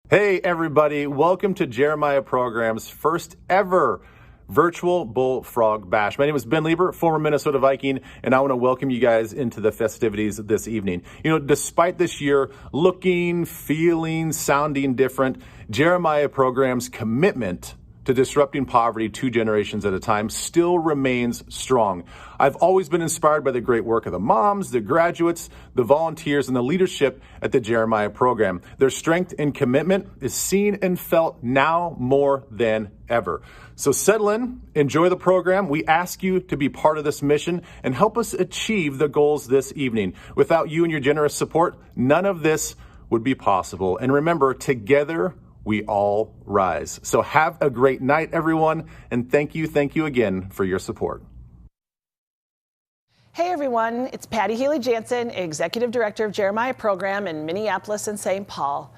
Hey everybody, welcome to Jeremiah Program's first ever virtual Bullfrog Bash. My name is Ben Lieber, former Minnesota Viking, and I want to welcome you guys into the festivities this evening. You know, despite this year looking, feeling, sounding different, Jeremiah Program's commitment to disrupting poverty 2 generations at a time still remains strong. I've always been inspired by the great work of the moms, the graduates, the volunteers, and the leadership at the Jeremiah Program. Their strength and commitment is seen and felt now more than ever. So settle in, enjoy the program. We ask you to be part of this mission and help us achieve the goals this evening. Without you and your generous support, none of this would be possible. And remember, together we all rise. So have a great night, everyone, and thank you again for your support. Hey everyone, it's Patty Healy-Jansen, Executive Director of Jeremiah Program in Minneapolis and St. Paul.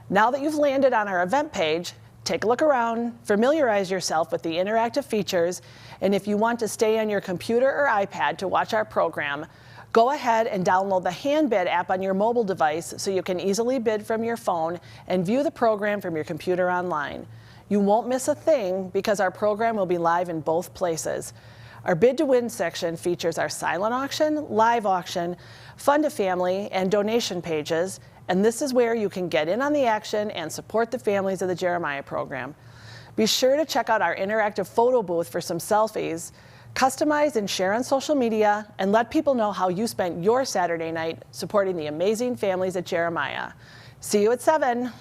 Now that you've landed on our event page, take a look around, familiarize yourself with the interactive features, and if you want to stay on your computer or iPad to watch our program, go ahead and download the HandBid app on your mobile device so you can easily bid from your phone and view the program from your computer online. You won't miss a thing because our program will be live in both places. Our Bid to Win section features our silent auction, live auction, fund a family, and donation pages, and this is where you can get in on the action and support the families of the Jeremiah Program. Be sure to check out our interactive photo booth for some selfies. Customize and share on social media, and let people know how you spent your Saturday night supporting the amazing families at Jeremiah. See you at 7.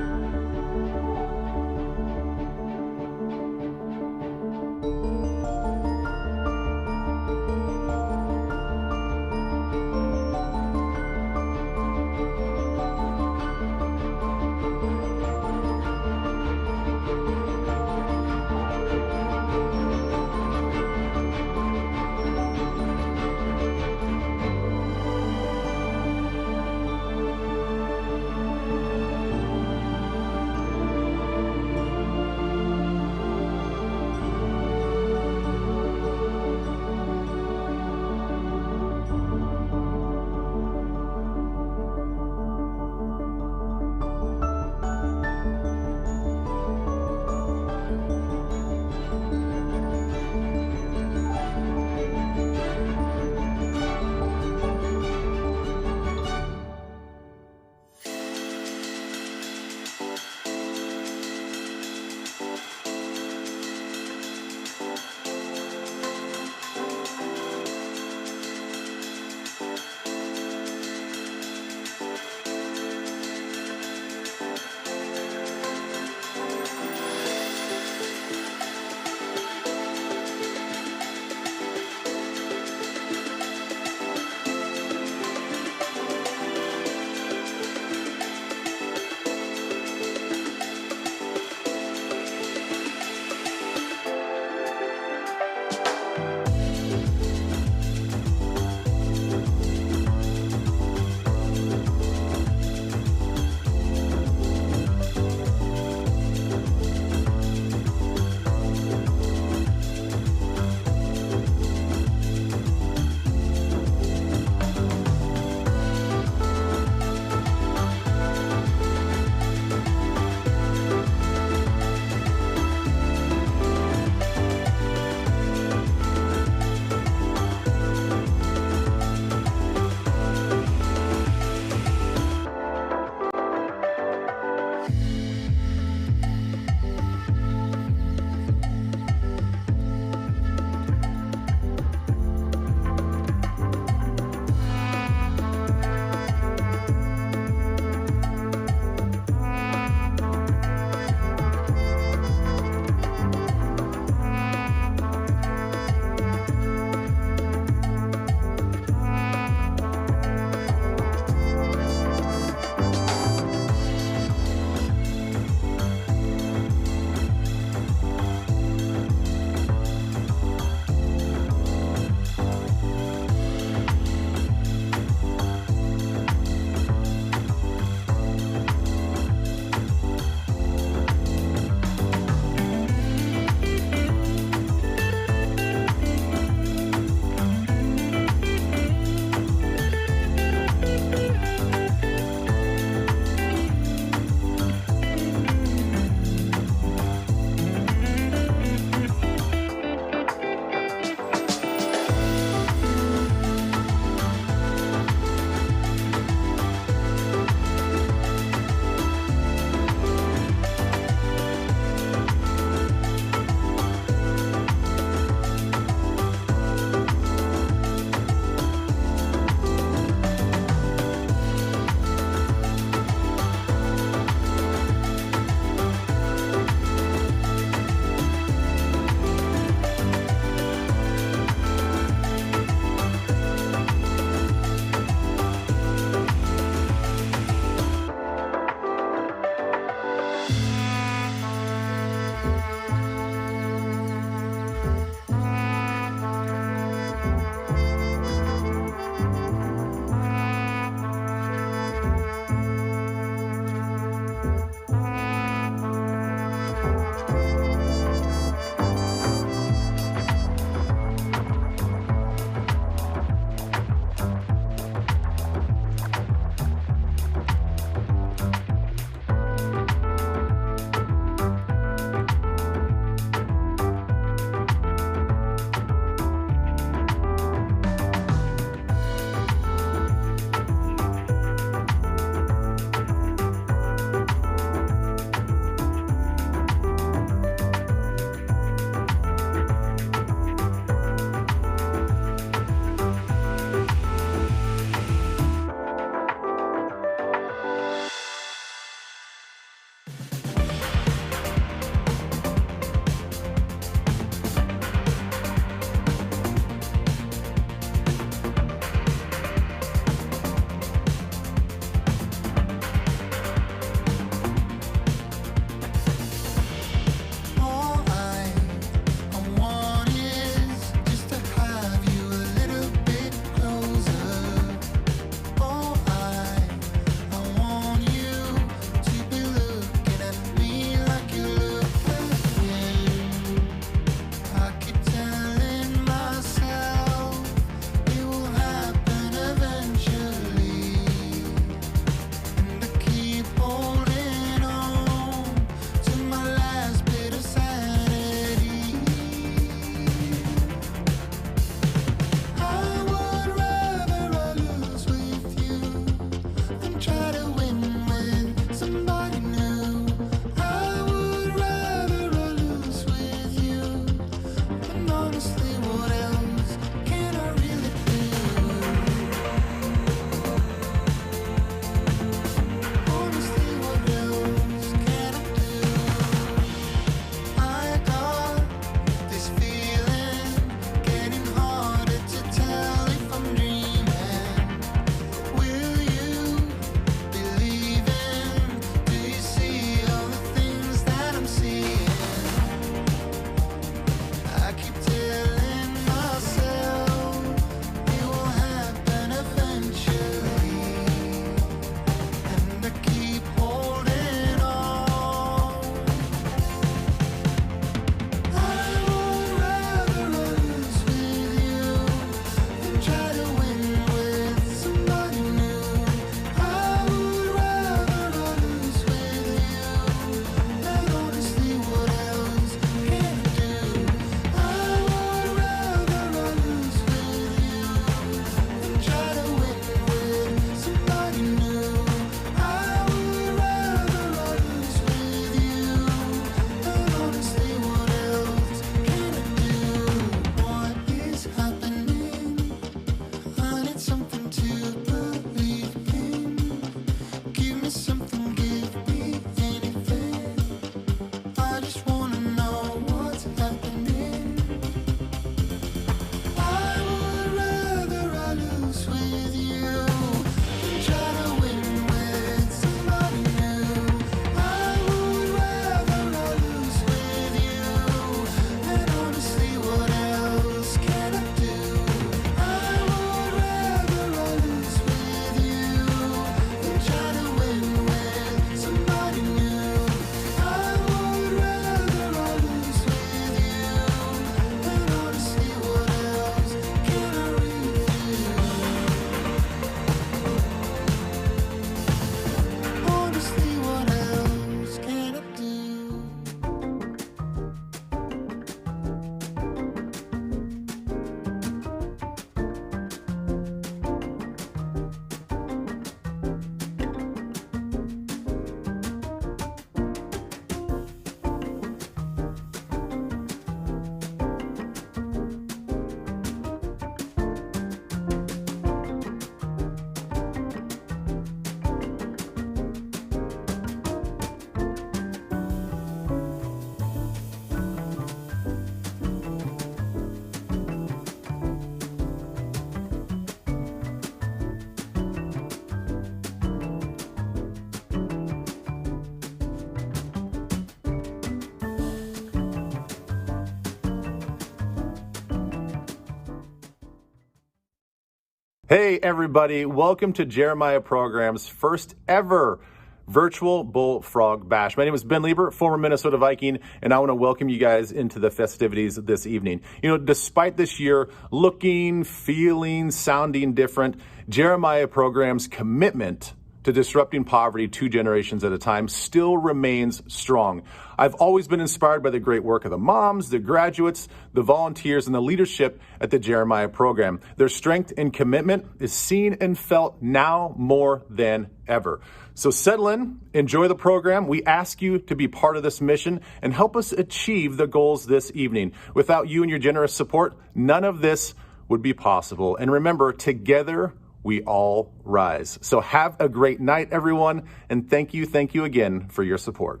Hey everybody, welcome to Jeremiah Program's first ever virtual Bullfrog Bash. My name is Ben Lieber, former Minnesota Viking, and I want to welcome you guys into the festivities this evening. You know, despite this year looking, feeling, sounding different, Jeremiah Program's commitment to disrupting poverty 2 generations at a time still remains strong. I've always been inspired by the great work of the moms, the graduates, the volunteers, and the leadership at the Jeremiah program. Their strength and commitment is seen and felt now more than ever. So settle in, enjoy the program. We ask you to be part of this mission and help us achieve the goals this evening. Without you and your generous support, none of this would be possible. And remember, together we all rise. So have a great night, everyone, and thank you again for your support.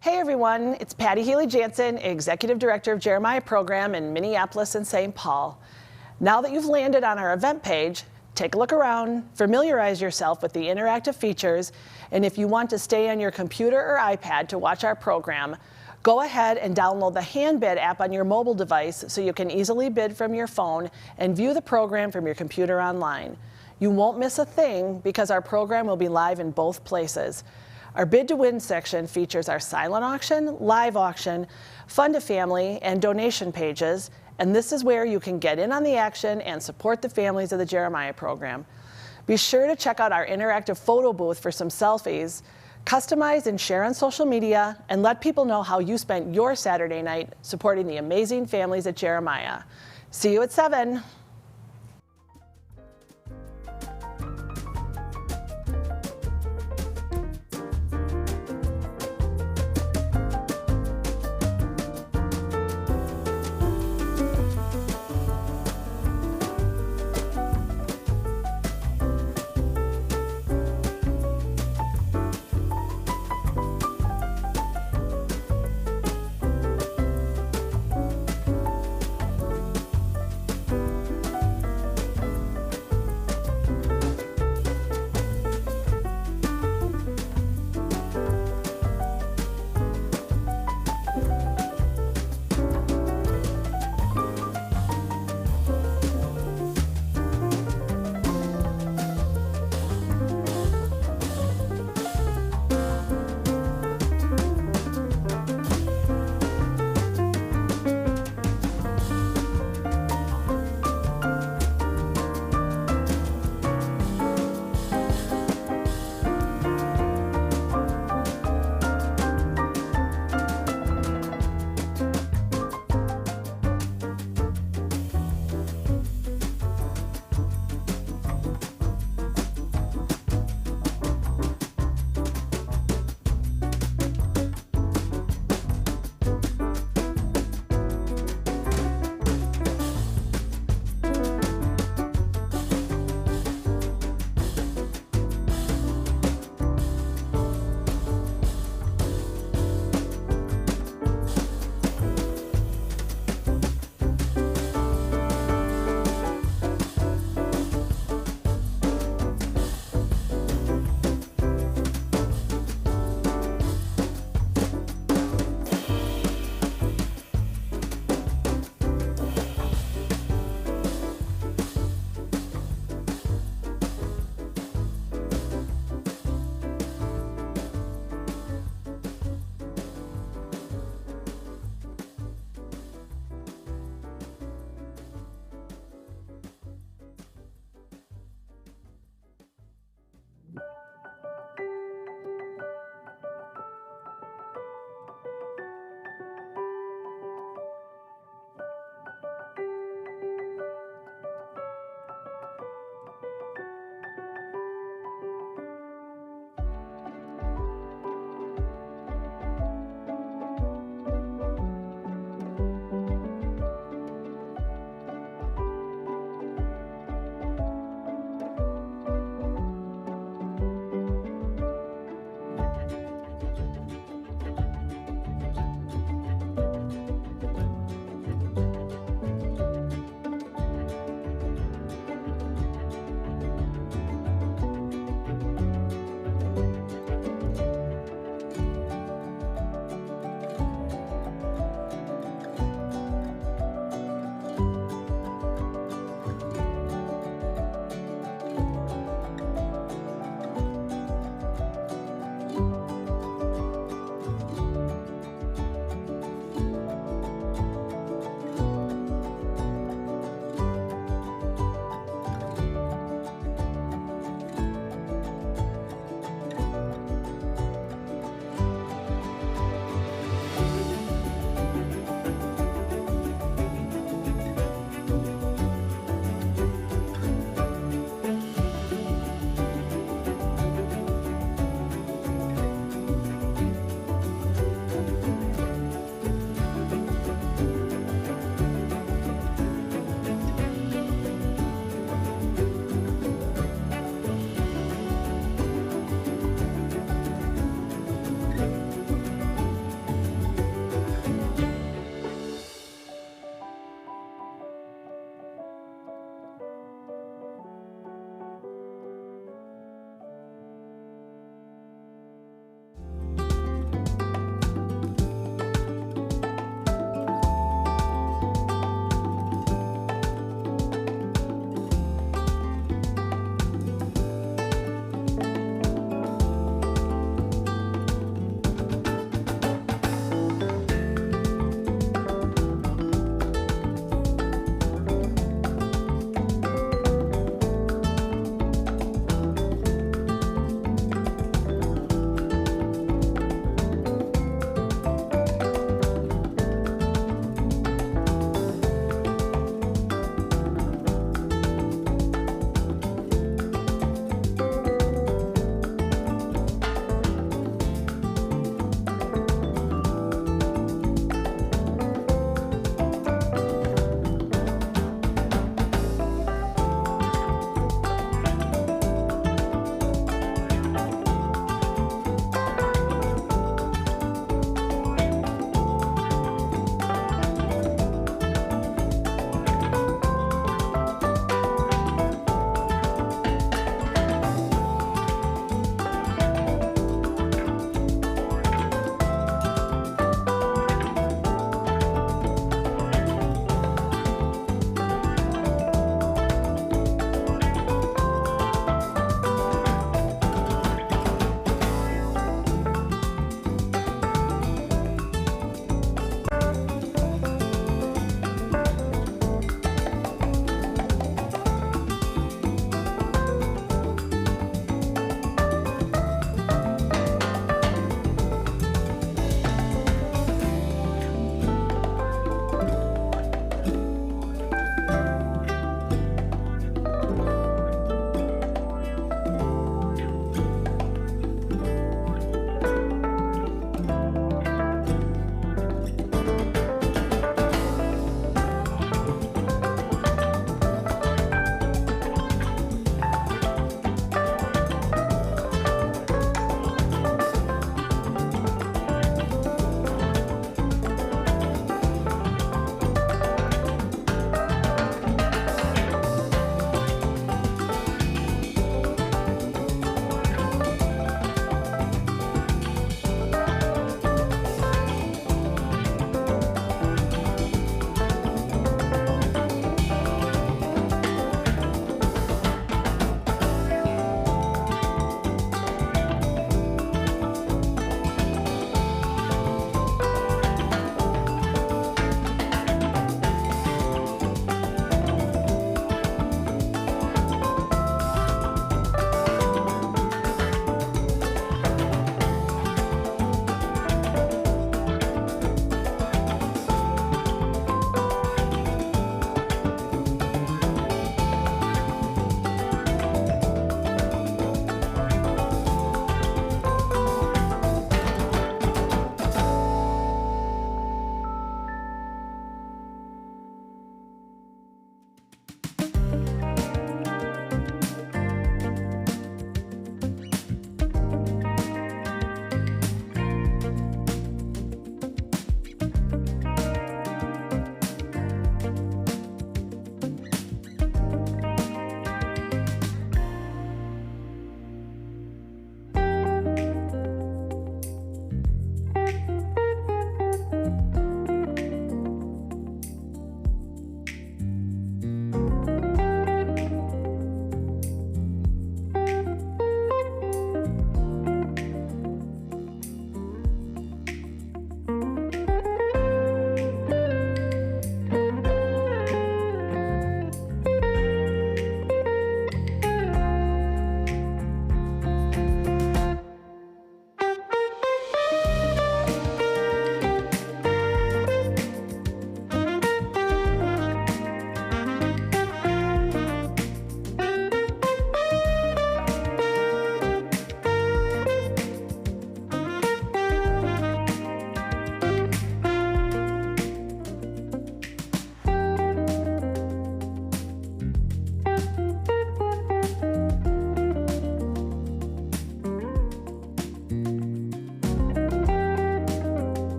Hey everyone, it's Patty Healy-Jansen, Executive Director of Jeremiah Program in Minneapolis and St. Paul. Now that you've landed on our event page, take a look around, familiarize yourself with the interactive features, and if you want to stay on your computer or iPad to watch our program, go ahead and download the HandBid app on your mobile device so you can easily bid from your phone and view the program from your computer online. You won't miss a thing because our program will be live in both places. Our Bid to Win section features our silent auction, live auction, fund a family, and donation pages, and this is where you can get in on the action and support the families of the Jeremiah program. Be sure to check out our interactive photo booth for some selfies. Customize and share on social media, and let people know how you spent your Saturday night supporting the amazing families at Jeremiah. See you at 7.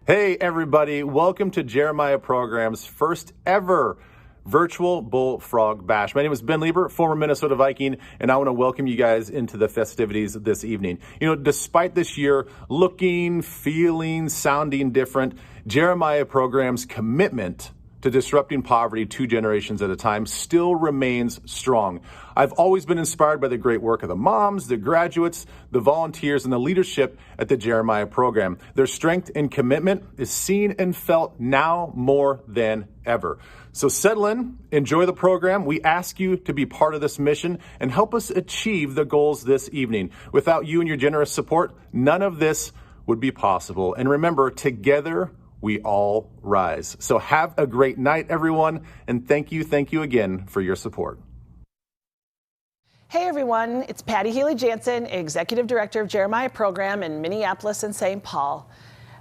Hey everybody, welcome to Jeremiah Program's first ever virtual Bullfrog Bash. My name is Ben Lieber, former Minnesota Viking, and I want to welcome you guys into the festivities this evening. You know, despite this year looking, feeling, sounding different, Jeremiah Program's commitment to disrupting poverty 2 generations at a time still remains strong. I've always been inspired by the great work of the moms, the graduates, the volunteers, and the leadership at the Jeremiah program. Their strength and commitment is seen and felt now more than ever. So settle in, enjoy the program. We ask you to be part of this mission and help us achieve the goals this evening. Without you and your generous support, none of this would be possible. And remember, together we all rise. So have a great night, everyone, and thank you again for your support. Hey everyone, it's Patty Healy-Jansen, Executive Director of Jeremiah Program in Minneapolis and St. Paul.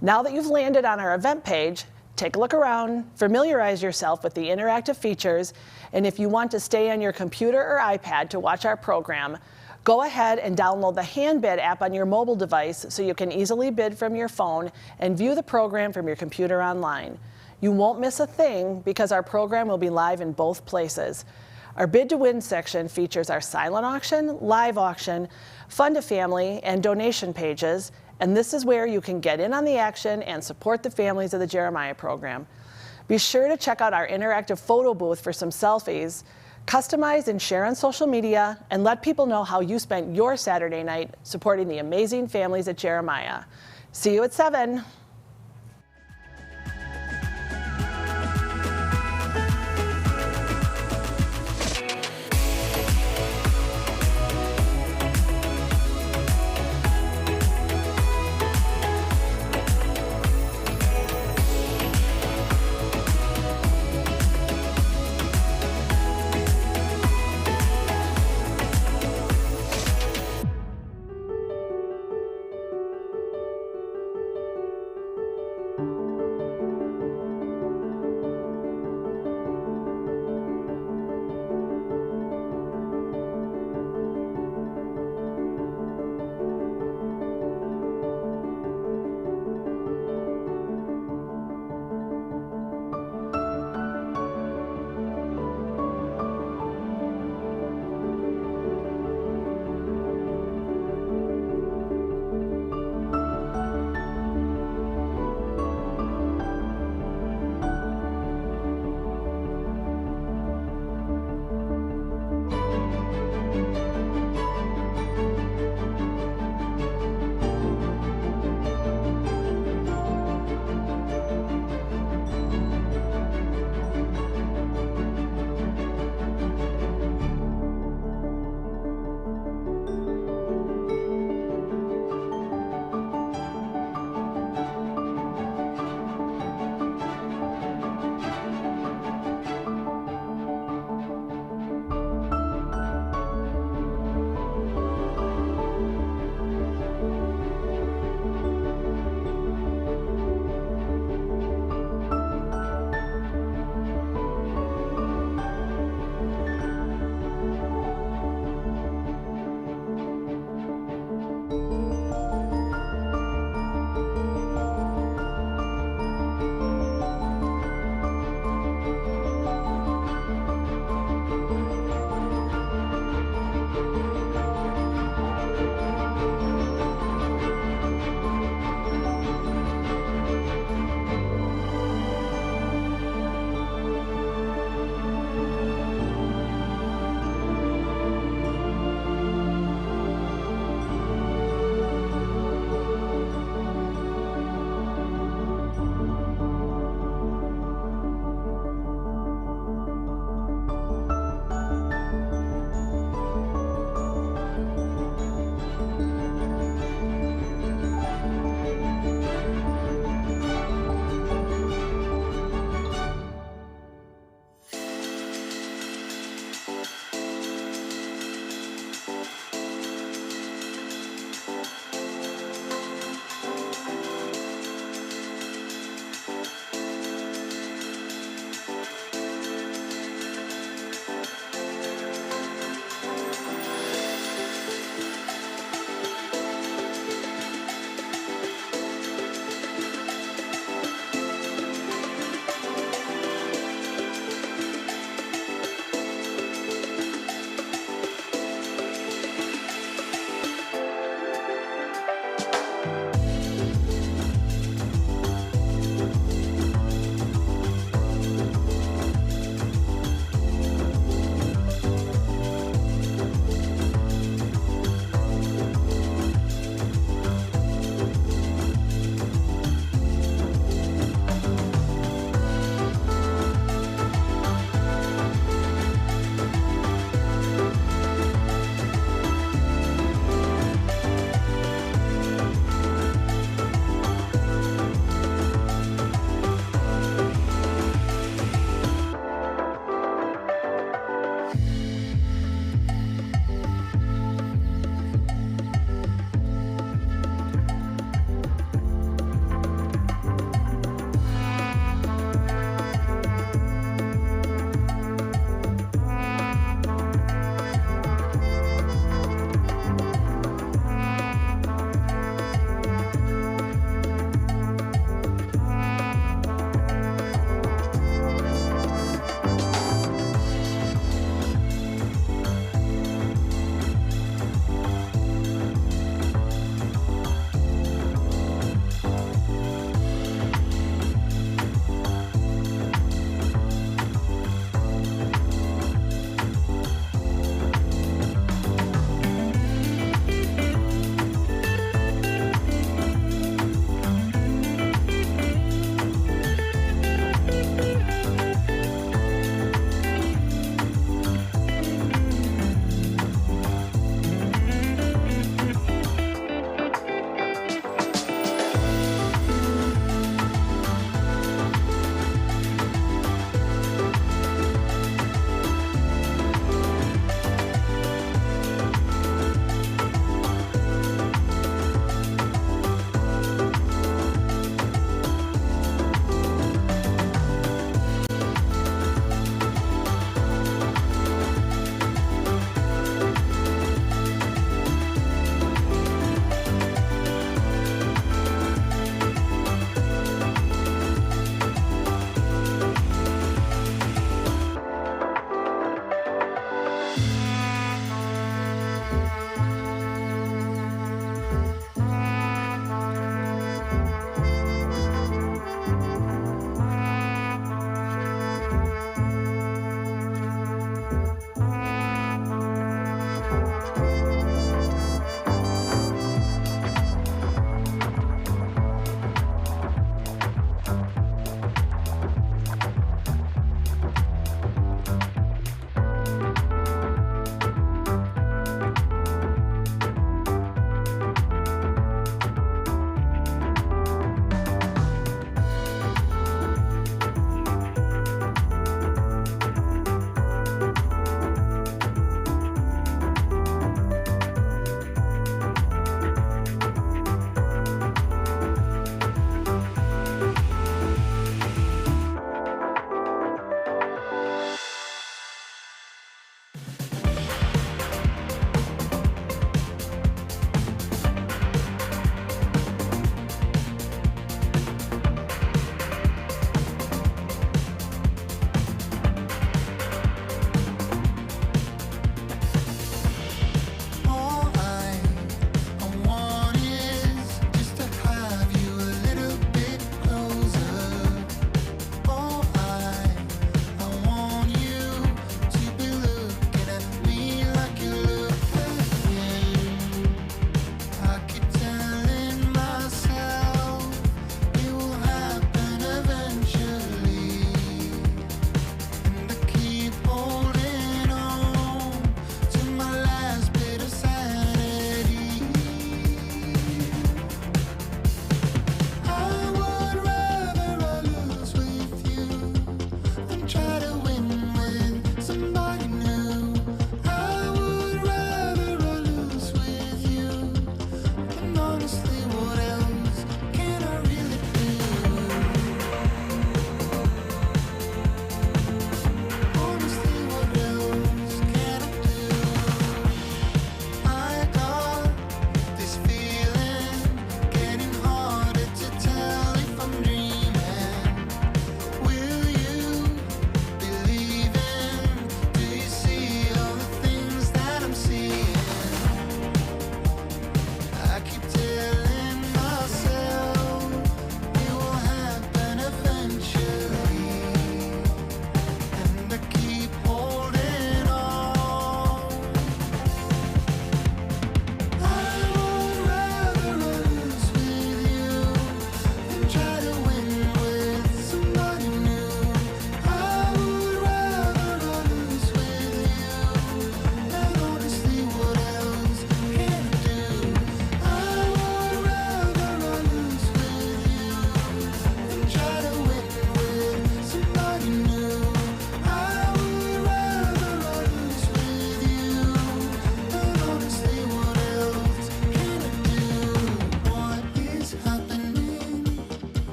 Now that you've landed on our event page, take a look around, familiarize yourself with the interactive features, and if you want to stay on your computer or iPad to watch our program, go ahead and download the HandBid app on your mobile device so you can easily bid from your phone and view the program from your computer online. You won't miss a thing because our program will be live in both places. Our Bid to Win section features our silent auction, live auction, fund a family, and donation pages, and this is where you can get in on the action and support the families of the Jeremiah program. Be sure to check out our interactive photo booth for some selfies. Customize and share on social media, and let people know how you spent your Saturday night supporting the amazing families at Jeremiah. See you at 7.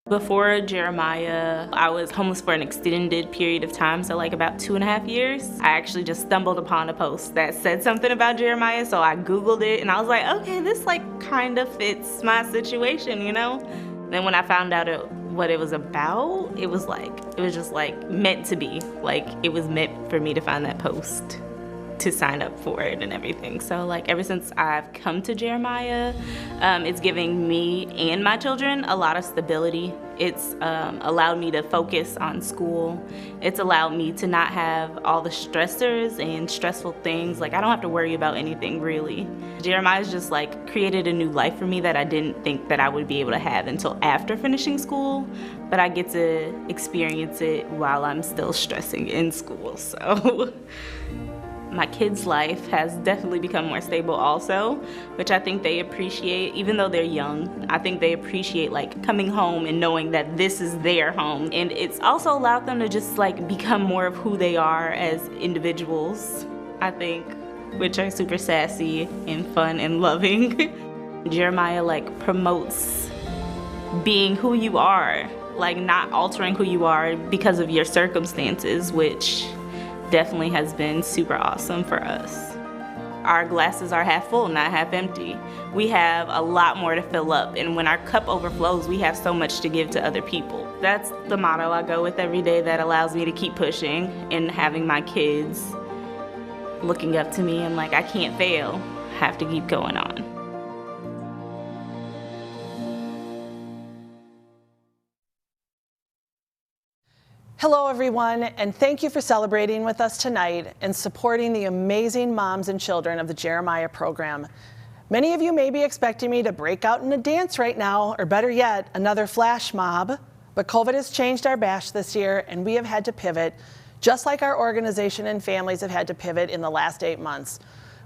Before Jeremiah, I was homeless for an extended period of time, so like about 2.5 years. I actually just stumbled upon a post that said something about Jeremiah, so I Googled it and I was like, okay, this like kind of fits my situation, you know? Then when I found out what it was about, it was just like meant to be. Like it was meant for me to find that post, to sign up for it and everything. So like ever since I've come to Jeremiah, it's giving me and my children a lot of stability. It's allowed me to focus on school. It's allowed me to not have all the stressors and stressful things. Like I don't have to worry about anything really. Jeremiah's just like created a new life for me that I didn't think that I would be able to have until after finishing school, but I get to experience it while I'm still stressing in school, so. My kids' life has definitely become more stable also, which I think they appreciate, even though they're young. I think they appreciate like coming home and knowing that this is their home. And it's also allowed them to just like become more of who they are as individuals, I think, which are super sassy and fun and loving. Jeremiah like promotes being who you are, like not altering who you are because of your circumstances, which definitely has been super awesome for us. Our glasses are half full, not half empty. We have a lot more to fill up, and when our cup overflows, we have so much to give to other people. That's the motto I go with every day that allows me to keep pushing, and having my kids looking up to me and like, I can't fail, I have to keep going on. Hello everyone, and thank you for celebrating with us tonight and supporting the amazing moms and children of the Jeremiah program. Many of you may be expecting me to break out in a dance right now, or better yet, another flash mob, but COVID has changed our bash this year and we have had to pivot, just like our organization and families have had to pivot in the last 8 months.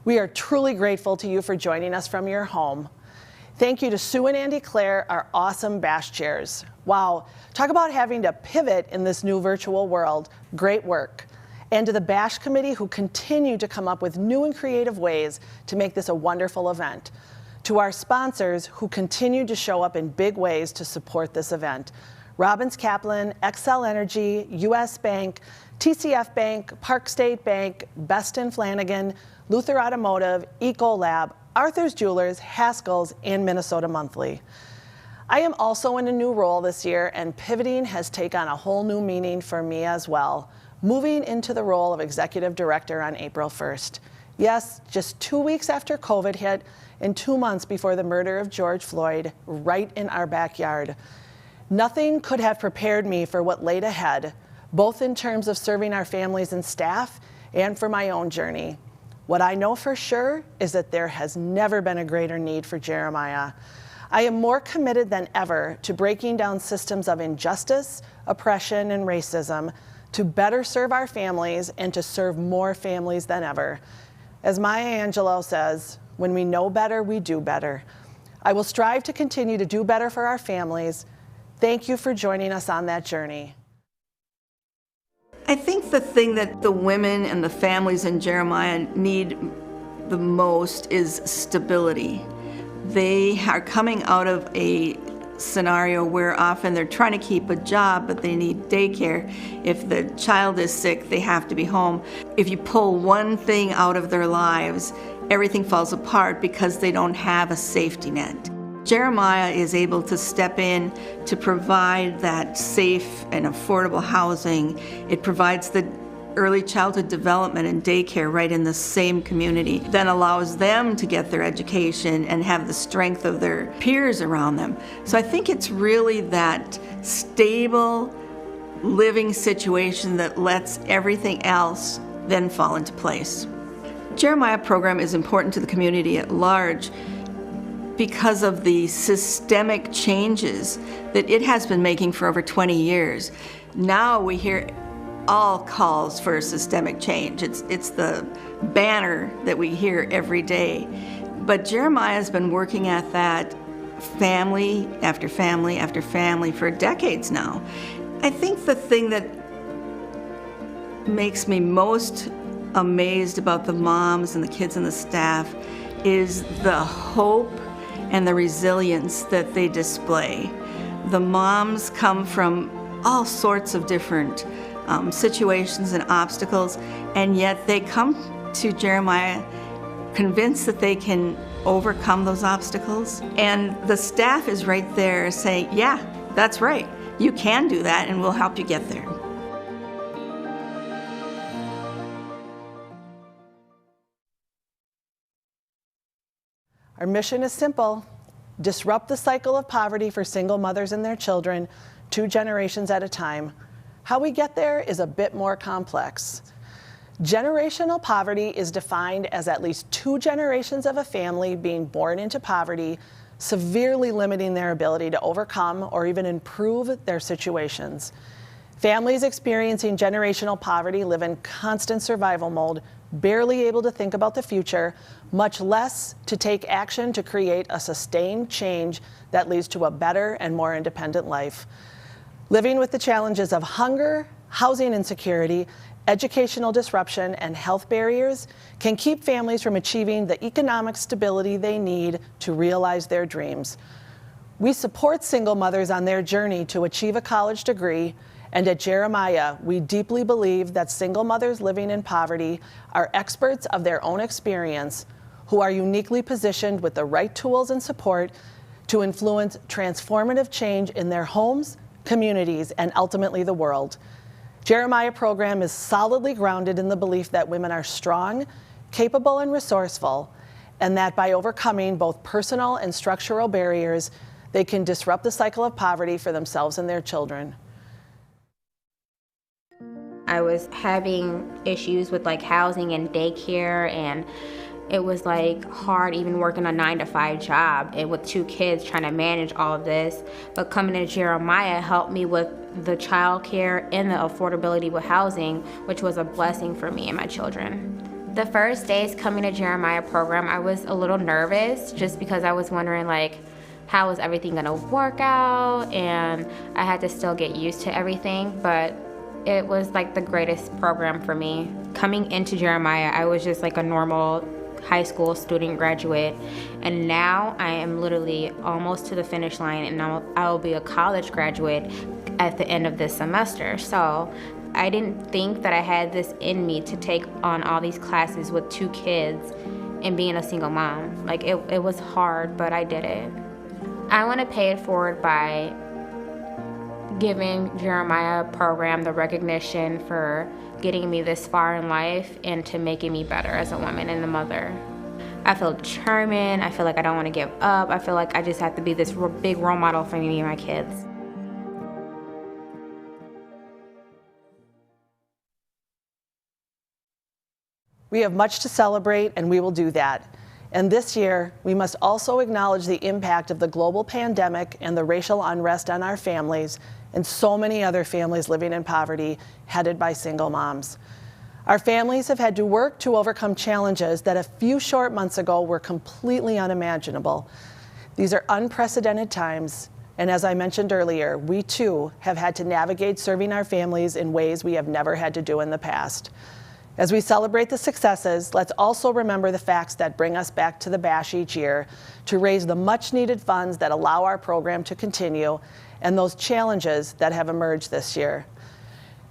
We are truly grateful to you for joining us from your home. Thank you to Sue and Andy Clare, our awesome bash chairs. Wow, talk about having to pivot in this new virtual world. Great work. And to the bash committee who continue to come up with new and creative ways to make this a wonderful event. To our sponsors who continue to show up in big ways to support this event. Robbins Kaplan, Xcel Energy, US Bank, TCF Bank, Park State Bank, Best & Flanagan, Luther Automotive, Ecolab, Arthur's Jewelers, Haskell's, and Minnesota Monthly. I am also in a new role this year, and pivoting has taken on a whole new meaning for me as well, moving into the role of Executive Director on April 1st. Yes, just 2 weeks after COVID hit and 2 months before the murder of George Floyd, right in our backyard. Nothing could have prepared me for what laid ahead, both in terms of serving our families and staff and for my own journey. What I know for sure is that there has never been a greater need for Jeremiah. I am more committed than ever to breaking down systems of injustice, oppression, and racism to better serve our families and to serve more families than ever. As Maya Angelou says, when we know better, we do better. I will strive to continue to do better for our families. Thank you for joining us on that journey. I think the thing that the women and the families in Jeremiah need the most is stability. They are coming out of a scenario where often they're trying to keep a job, but they need daycare. If the child is sick, they have to be home. If you pull one thing out of their lives, everything falls apart because they don't have a safety net. Jeremiah is able to step in to provide that safe and affordable housing. It provides the early childhood development and daycare right in the same community, then allows them to get their education and have the strength of their peers around them. So I think it's really that stable living situation that lets everything else then fall into place. Jeremiah program is important to the community at large because of the systemic changes that it has been making for over 20 years. Now we hear all calls for systemic change. It's the banner that we hear every day. But Jeremiah has been working at that family after family after family for decades now. I think the thing that makes me most amazed about the moms and the kids and the staff is the hope and the resilience that they display. The moms come from all sorts of different situations and obstacles, and yet they come to Jeremiah convinced that they can overcome those obstacles. And the staff is right there saying, yeah, that's right. You can do that, and we'll help you get there. Our mission is simple: disrupt the cycle of poverty for single mothers and their children, 2 generations at a time. How we get there is a bit more complex. Generational poverty is defined as at least 2 generations of a family being born into poverty, severely limiting their ability to overcome or even improve their situations. Families experiencing generational poverty live in constant survival mode, barely able to think about the future, much less to take action to create a sustained change that leads to a better and more independent life. Living with the challenges of hunger, housing insecurity, educational disruption, and health barriers can keep families from achieving the economic stability they need to realize their dreams. We support single mothers on their journey to achieve a college degree, and at Jeremiah, we deeply believe that single mothers living in poverty are experts of their own experience who are uniquely positioned with the right tools and support to influence transformative change in their homes, communities, and ultimately the world. Jeremiah program is solidly grounded in the belief that women are strong, capable, and resourceful, and that by overcoming both personal and structural barriers, they can disrupt the cycle of poverty for themselves and their children. I was having issues with like housing and daycare, and it was like hard even working a 9-to-5 job and with 2 kids trying to manage all of this. But coming to Jeremiah helped me with the child care and the affordability with housing, which was a blessing for me and my children. The first days coming to Jeremiah program, I was a little nervous just because I was wondering like, how is everything gonna work out? And I had to still get used to everything, but it was like the greatest program for me. Coming into Jeremiah, I was just like a normal high school student graduate, and now I am literally almost to the finish line, and I will be a college graduate at the end of this semester. So I didn't think that I had this in me to take on all these classes with 2 kids and being a single mom. Like it was hard, but I did it. I want to pay it forward by giving Jeremiah program the recognition for getting me this far in life and to making me better as a woman and a mother. I feel determined. I feel like I don't want to give up. I feel like I just have to be this big role model for me and my kids. We have much to celebrate, and we will do that. And this year, we must also acknowledge the impact of the global pandemic and the racial unrest on our families and so many other families living in poverty, headed by single moms. Our families have had to work to overcome challenges that a few short months ago were completely unimaginable. These are unprecedented times, and as I mentioned earlier, we too have had to navigate serving our families in ways we have never had to do in the past. As we celebrate the successes, let's also remember the facts that bring us back to the bash each year to raise the much-needed funds that allow our program to continue and those challenges that have emerged this year.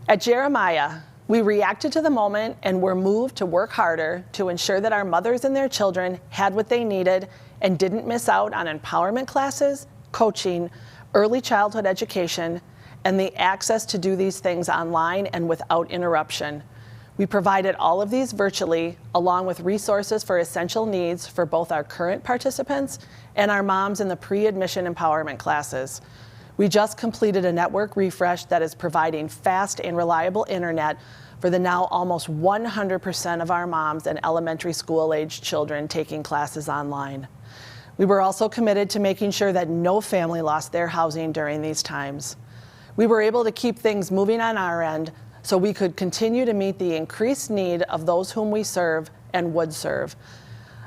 At Jeremiah, we reacted to the moment and were moved to work harder to ensure that our mothers and their children had what they needed and didn't miss out on empowerment classes, coaching, early childhood education, and the access to do these things online and without interruption. We provided all of these virtually, along with resources for essential needs for both our current participants and our moms in the pre-admission empowerment classes. We just completed a network refresh that is providing fast and reliable internet for the now almost 100% of our moms and elementary school-aged children taking classes online. We were also committed to making sure that no family lost their housing during these times. We were able to keep things moving on our end so we could continue to meet the increased need of those whom we serve and would serve.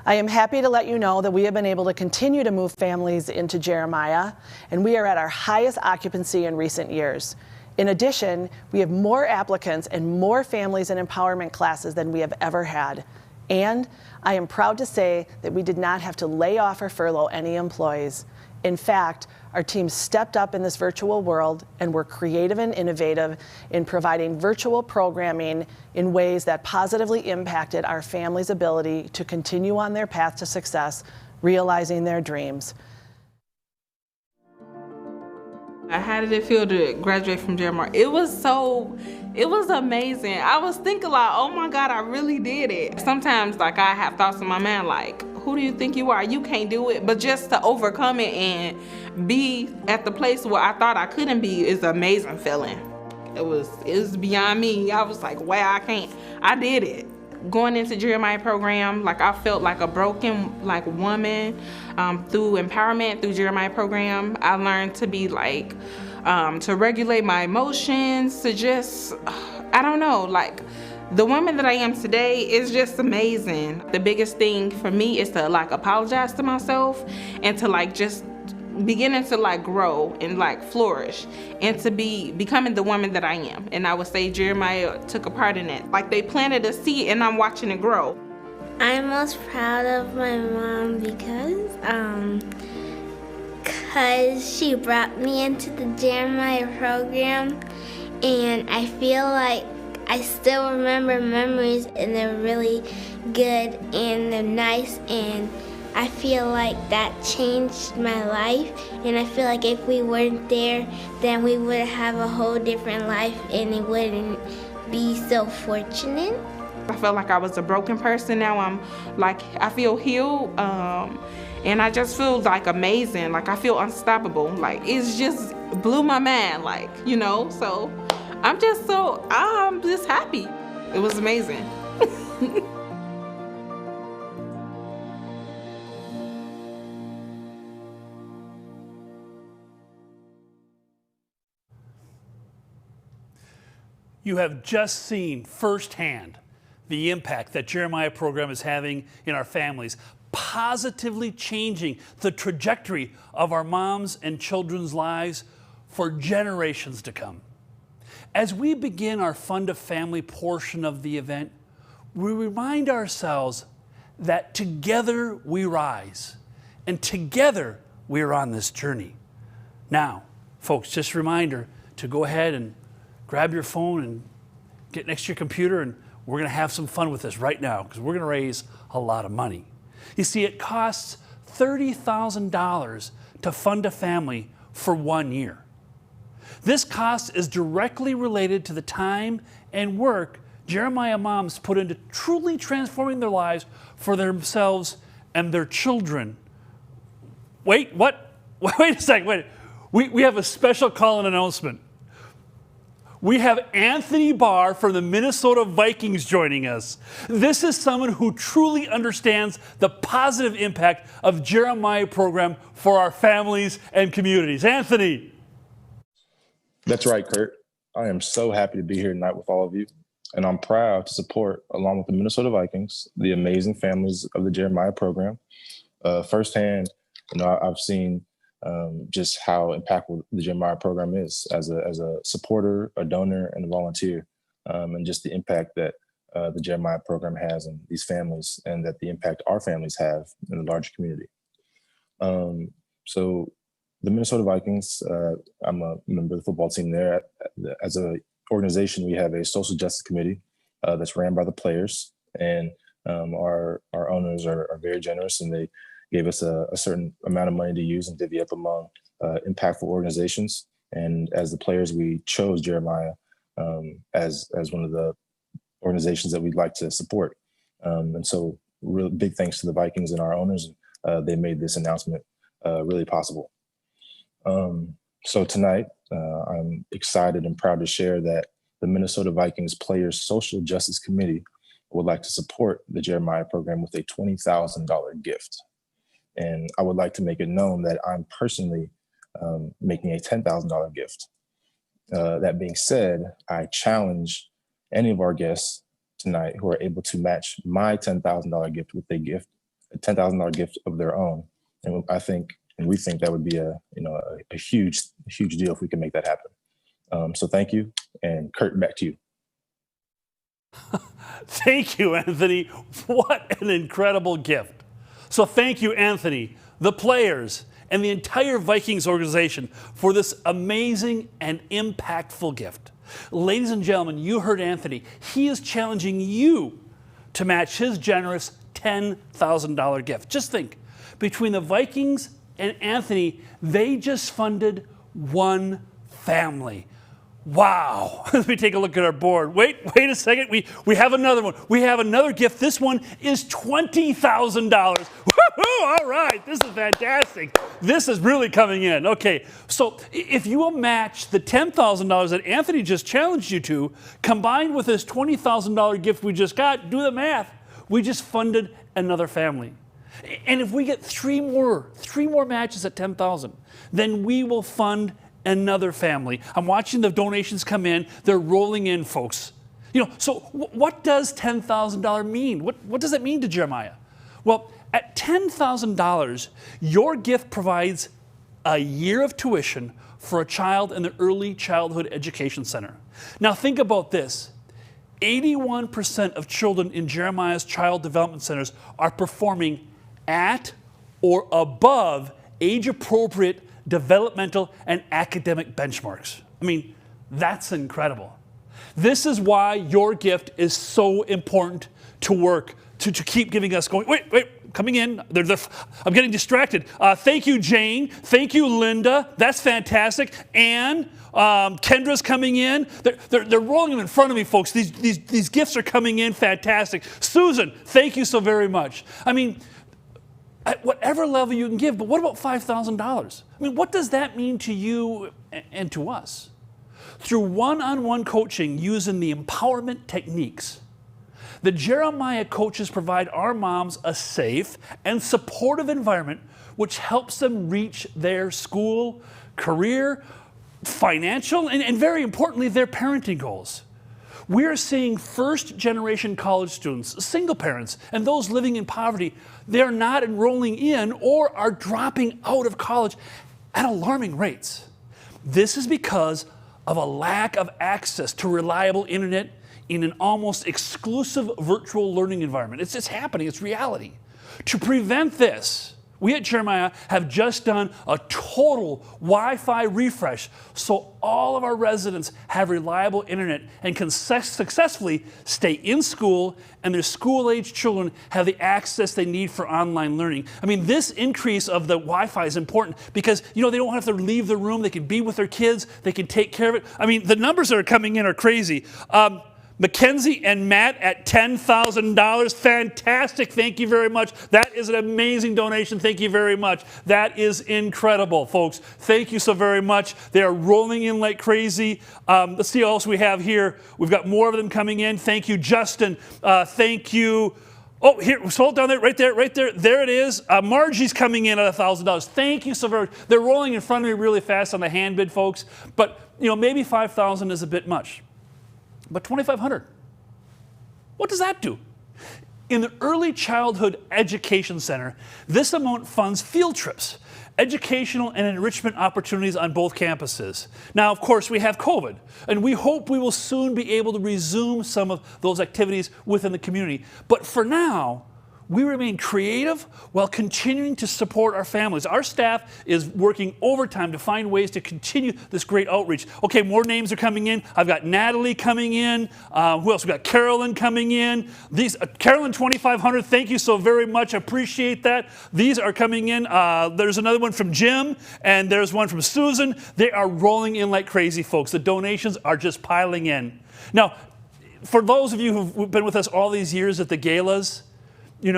I am happy to let you know that we have been able to continue to move families into Jeremiah, and we are at our highest occupancy in recent years. In addition, we have more applicants and more families in empowerment classes than we have ever had. And I am proud to say that we did not have to lay off or furlough any employees. In fact, our team stepped up in this virtual world and were creative and innovative in providing virtual programming in ways that positively impacted our families' ability to continue on their path to success, realizing their dreams. How did it feel to graduate from Jeremiah? It was amazing. I was thinking like, oh my God, I really did it. Sometimes like I have thoughts in my mind like, who do you think you are? You can't do it. But just to overcome it and be at the place where I thought I couldn't be is an amazing feeling. It was beyond me. I was like, wow, I did it. Going into Jeremiah program, like I felt like a broken woman. Through empowerment, through Jeremiah program, I learned to be like, to regulate my emotions, to just, I don't know, like the woman that I am today is just amazing. The biggest thing for me is to like apologize to myself and to like just beginning to like grow and like flourish and to becoming the woman that I am. And I would say Jeremiah took a part in it. Like they planted a seed and I'm watching it grow. I'm most proud of my mom because she brought me into the Jeremiah program, and I feel like I still remember memories, and they're really good and they're nice, and I feel like that changed my life, and I feel like if we weren't there, then we would have a whole different life and it wouldn't be so fortunate. I felt like I was a broken person. Now I'm like, I feel healed, and I just feel like amazing. Like I feel unstoppable. Like it's just blew my mind, like, you know, so I'm just happy. It was amazing. You have just seen firsthand the impact that Jeremiah program is having in our families, positively changing the trajectory of our moms and children's lives for generations to come. As we begin our Fund a Family portion of the event, we remind ourselves that together we rise, and together we are on this journey. Now, folks, just a reminder to go ahead and grab your phone and get next to your computer, and we're going to have some fun with this right now because we're going to raise a lot of money. You see, it costs $30,000 to fund a family for 1 year. This cost is directly related to the time and work Jeremiah moms put into truly transforming their lives for themselves and their children. Wait, what? Wait a second, wait. We have a special call and announcement. We have Anthony Barr from the Minnesota Vikings joining us. This is someone who truly understands the positive impact of Jeremiah program for our families and communities. Anthony. That's right, Kurt. I am so happy to be here tonight with all of you, and I'm proud to support, along with the Minnesota Vikings, the amazing families of the Jeremiah program. Firsthand, I've seen just how impactful the Jeremiah program is as a supporter, a donor, and a volunteer, and just the impact that the Jeremiah program has in these families, and that the impact our families have in the larger community. So the Minnesota Vikings, I'm a member of the football team there. As an organization, we have a social justice committee that's ran by the players, and our owners are very generous, and they gave us a certain amount of money to use and divvy up among impactful organizations. And as the players, we chose Jeremiah as one of the organizations that we'd like to support. And so real big thanks to the Vikings and our owners. They made this announcement really possible. So tonight, I'm excited and proud to share that the Minnesota Vikings Players Social Justice Committee would like to support the Jeremiah program with a $20,000 gift. And I would like to make it known that I'm personally making a $10,000 gift. That being said, I challenge any of our guests tonight who are able to match my $10,000 gift with a $10,000 gift of their own. And we think that would be a huge deal if we can make that happen. So thank you, and Kurt, back to you. Thank you, Anthony. What an incredible gift. So thank you, Anthony, the players, and the entire Vikings organization for this amazing and impactful gift. Ladies and gentlemen, you heard Anthony. He is challenging you to match his generous $10,000 gift. Just think, between the Vikings and Anthony, they just funded one family. Wow. Let me take a look at our board. Wait a second. We have another one. We have another gift. This one is $20,000. Woohoo! All right. This is fantastic. This is really coming in. Okay. So if you will match the $10,000 that Anthony just challenged you to, combined with this $20,000 gift we just got, do the math. We just funded another family. And if we get three more matches at $10,000, then we will fund another family. I'm watching the donations come in. They're rolling in, folks. So what does $10,000 mean? What does it mean to Jeremiah? Well, at $10,000, your gift provides a year of tuition for a child in the Early Childhood Education Center. Now think about this. 81% of children in Jeremiah's child development centers are performing at or above age-appropriate developmental and academic benchmarks. I mean, that's incredible. This is why your gift is so important to work, to keep giving us going. Wait, coming in. I'm getting distracted. Thank you, Jane. Thank you, Linda. That's fantastic. Anne, Kendra's coming in. They're rolling them in front of me, folks. These gifts are coming in fantastic. Susan, thank you so very much. I mean, at whatever level you can give, but what about $5,000? I mean, what does that mean to you and to us? Through one-on-one coaching using the empowerment techniques, the Jeremiah coaches provide our moms a safe and supportive environment which helps them reach their school, career, financial, and very importantly, their parenting goals. We are seeing first-generation college students, single parents, and those living in poverty. They're not enrolling in or are dropping out of college at alarming rates. This is because of a lack of access to reliable internet in an almost exclusive virtual learning environment. It's happening. It's reality. To prevent this, we at Jeremiah have just done a total Wi-Fi refresh so all of our residents have reliable internet and can successfully stay in school and their school-age children have the access they need for online learning. I mean, this increase of the Wi-Fi is important because, they don't have to leave the room. They can be with their kids. They can take care of it. I mean, the numbers that are coming in are crazy. Mackenzie and Matt at $10,000. Fantastic. Thank you very much. That is an amazing donation. Thank you very much. That is incredible, folks. Thank you so very much. They are rolling in like crazy. Let's see what else we have here. We've got more of them coming in. Thank you, Justin. Thank you. Oh, here, hold down there, right there. There it is. Margie's coming in at $1,000. Thank you so very much. They're rolling in front of me really fast on the hand bid, folks. But, maybe $5,000 is a bit much. But $2,500, what does that do? In the Early Childhood Education Center, this amount funds field trips, educational and enrichment opportunities on both campuses. Now, of course, we have COVID, and we hope we will soon be able to resume some of those activities within the community. But for now, we remain creative while continuing to support our families. Our staff is working overtime to find ways to continue this great outreach. Okay, more names are coming in. I've got Natalie coming in. Who else? We've got Carolyn coming in. Carolyn, $2,500. Thank you so very much. Appreciate that. These are coming in. There's another one from Jim, and there's one from Susan. They are rolling in like crazy, folks. The donations are just piling in. Now, for those of you who've been with us all these years at the galas, at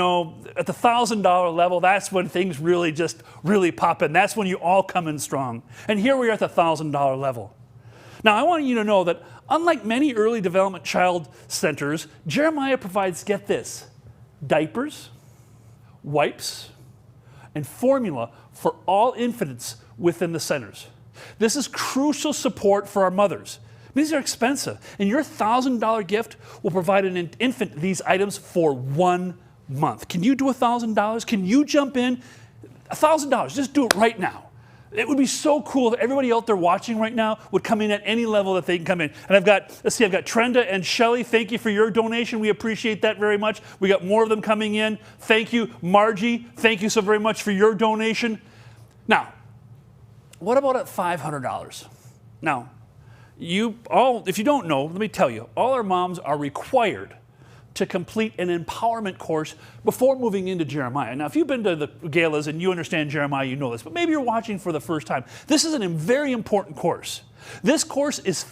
the $1,000 level, that's when things really pop in. That's when you all come in strong. And here we are at the $1,000 level. Now, I want you to know that unlike many early development child centers, Jeremiah provides, get this, diapers, wipes, and formula for all infants within the centers. This is crucial support for our mothers. These are expensive, and your $1,000 gift will provide an infant these items for 1 month. Can you do $1,000? Can you jump in? $1,000, just do it right now. It would be so cool if everybody out there watching right now would come in at any level that they can come in. And I've got Trenda and Shelly. Thank you for your donation. We appreciate that very much. We got more of them coming in. Thank you. Margie, thank you so very much for your donation. Now, what about at $500? Now, if you don't know, let me tell you, all our moms are required to complete an empowerment course before moving into Jeremiah. Now, if you've been to the galas and you understand Jeremiah, you know this, but maybe you're watching for the first time. This is a very important course. This course is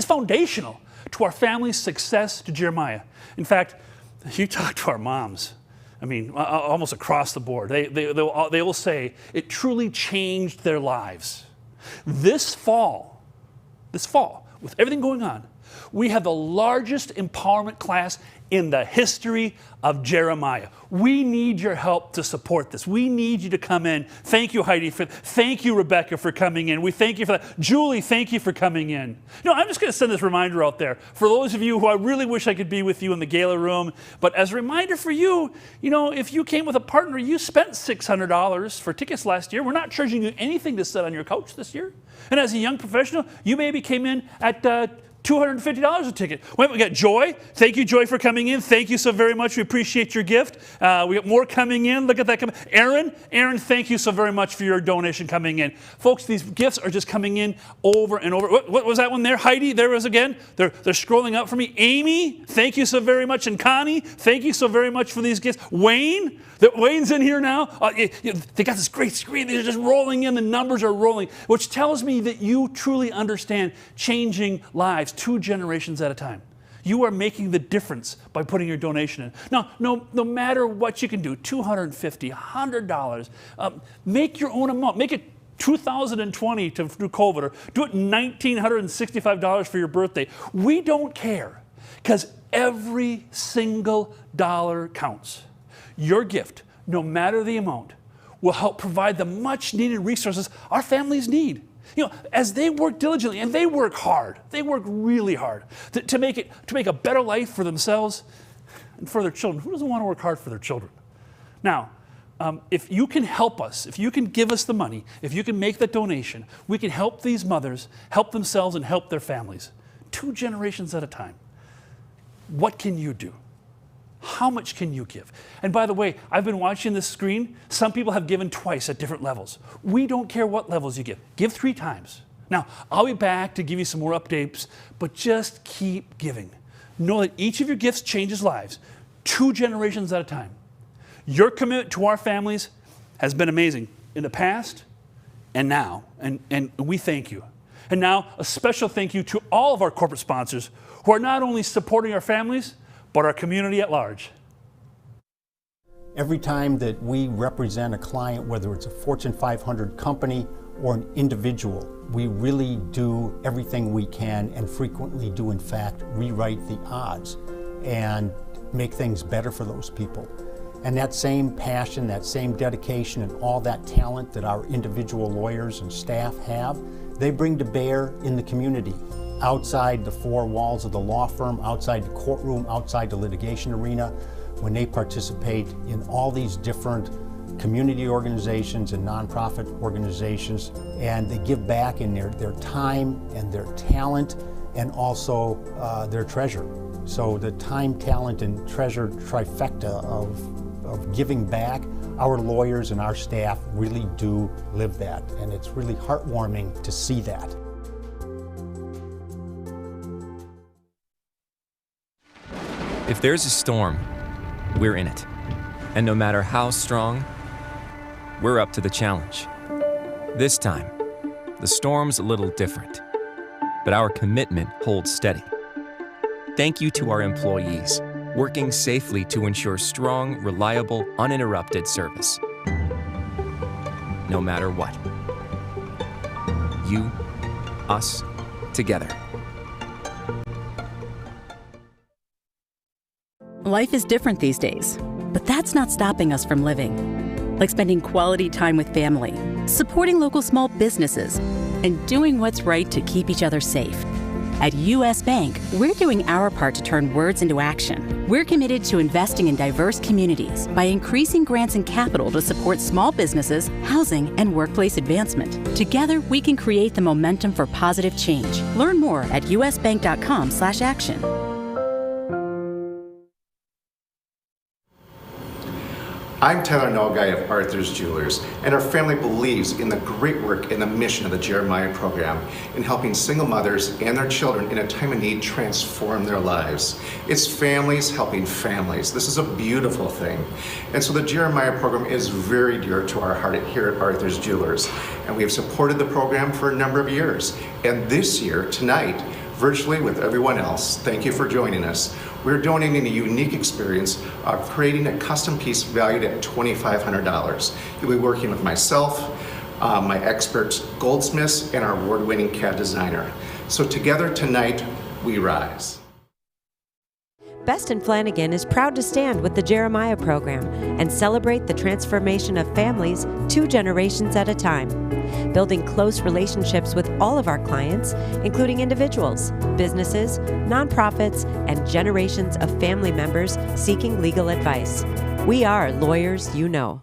foundational to our family's success to Jeremiah. In fact, you talk to our moms, I mean, almost across the board, they will say it truly changed their lives. This fall, with everything going on, we have the largest empowerment class in the history of Jeremiah. We need your help to support this. We need you to come in. Thank you, Heidi. Thank you, Rebecca, for coming in. We thank you for that. Julie, thank you for coming in. I'm just going to send this reminder out there for those of you who I really wish I could be with you in the gala room. But as a reminder for you, if you came with a partner, you spent $600 for tickets last year. We're not charging you anything to sit on your couch this year. And as a young professional, you maybe came in at $250 a ticket. Wait, we got Joy. Thank you, Joy, for coming in. Thank you so very much. We appreciate your gift. We got more coming in. Look at that coming. Aaron, thank you so very much for your donation coming in. Folks, these gifts are just coming in over and over. What was that one there? Heidi, there was again. They're scrolling up for me. Amy, thank you so very much. And Connie, thank you so very much for these gifts. Wayne's in here now. They got this great screen. They're just rolling in. The numbers are rolling, which tells me that you truly understand changing lives 2 generations at a time. You are making the difference by putting your donation in. Now, no matter what you can do, $250, $100, make your own amount. Make it $2,020 through COVID, or do it $1,965 for your birthday. We don't care, because every single dollar counts. Your gift, no matter the amount, will help provide the much needed resources our families need. As they work diligently, and they work hard, they work really hard to make a better life for themselves and for their children. Who doesn't want to work hard for their children? Now, if you can help us, if you can give us the money, if you can make the donation, we can help these mothers help themselves and help their families 2 generations at a time. What can you do? How much can you give? And by the way, I've been watching this screen. Some people have given twice at different levels. We don't care what levels you give. Give 3 times. Now, I'll be back to give you some more updates, but just keep giving. Know that each of your gifts changes lives, 2 generations at a time. Your commitment to our families has been amazing in the past and now, and we thank you. And now, a special thank you to all of our corporate sponsors who are not only supporting our families, but our community at large. Every time that we represent a client, whether it's a Fortune 500 company or an individual, we really do everything we can, and frequently do, in fact, rewrite the odds and make things better for those people. And that same passion, that same dedication, and all that talent that our individual lawyers and staff have, they bring to bear in the community. Outside the 4 walls of the law firm, outside the courtroom, outside the litigation arena, when they participate in all these different community organizations and nonprofit organizations, and they give back in their time and their talent, and also their treasure. So the time, talent, and treasure trifecta of giving back, our lawyers and our staff really do live that, and it's really heartwarming to see that. If there's a storm, we're in it. And no matter how strong, we're up to the challenge. This time, the storm's a little different, but our commitment holds steady. Thank you to our employees, working safely to ensure strong, reliable, uninterrupted service. No matter what. You, us, together. Life is different these days, but that's not stopping us from living. Like spending quality time with family, supporting local small businesses, and doing what's right to keep each other safe. At U.S. Bank, we're doing our part to turn words into action. We're committed to investing in diverse communities by increasing grants and capital to support small businesses, housing, and workplace advancement. Together, we can create the momentum for positive change. Learn more at usbank.com/action. I'm Tyler Nogai of Arthur's Jewelers, and our family believes in the great work and the mission of the Jeremiah program in helping single mothers and their children in a time of need transform their lives. It's families helping families. This is a beautiful thing. And so the Jeremiah program is very dear to our heart here at Arthur's Jewelers, and we have supported the program for a number of years. And this year, tonight, virtually with everyone else, thank you for joining us, we're donating a unique experience of creating a custom piece valued at $2,500. You'll be working with myself, my expert goldsmiths, and our award-winning CAD designer. So together tonight, we rise. Best & Flanagan is proud to stand with the Jeremiah program and celebrate the transformation of families 2 generations at a time, building close relationships with all of our clients, including individuals, businesses, nonprofits, and generations of family members seeking legal advice. We are lawyers you know.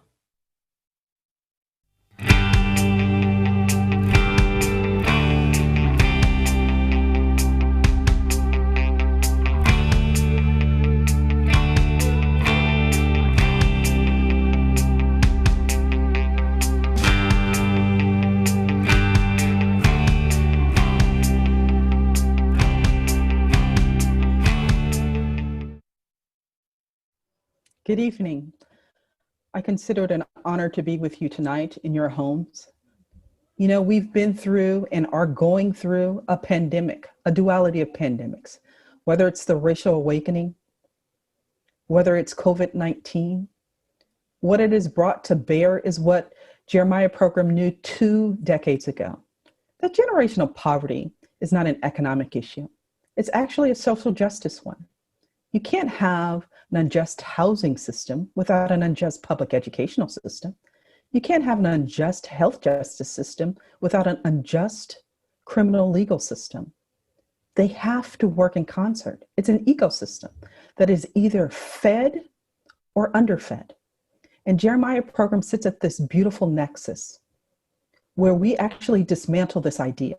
Good evening. I consider it an honor to be with you tonight in your homes. You know, we've been through and are going through a pandemic, a duality of pandemics, whether it's the racial awakening, whether it's COVID-19. What it has brought to bear is what Jeremiah program knew 2 decades ago. That generational poverty is not an economic issue. It's actually a social justice one. You can't have an unjust housing system without an unjust public educational system. You can't have an unjust health justice system without an unjust criminal legal system. They have to work in concert. It's an ecosystem that is either fed or underfed. And Jeremiah program sits at this beautiful nexus where we actually dismantle this idea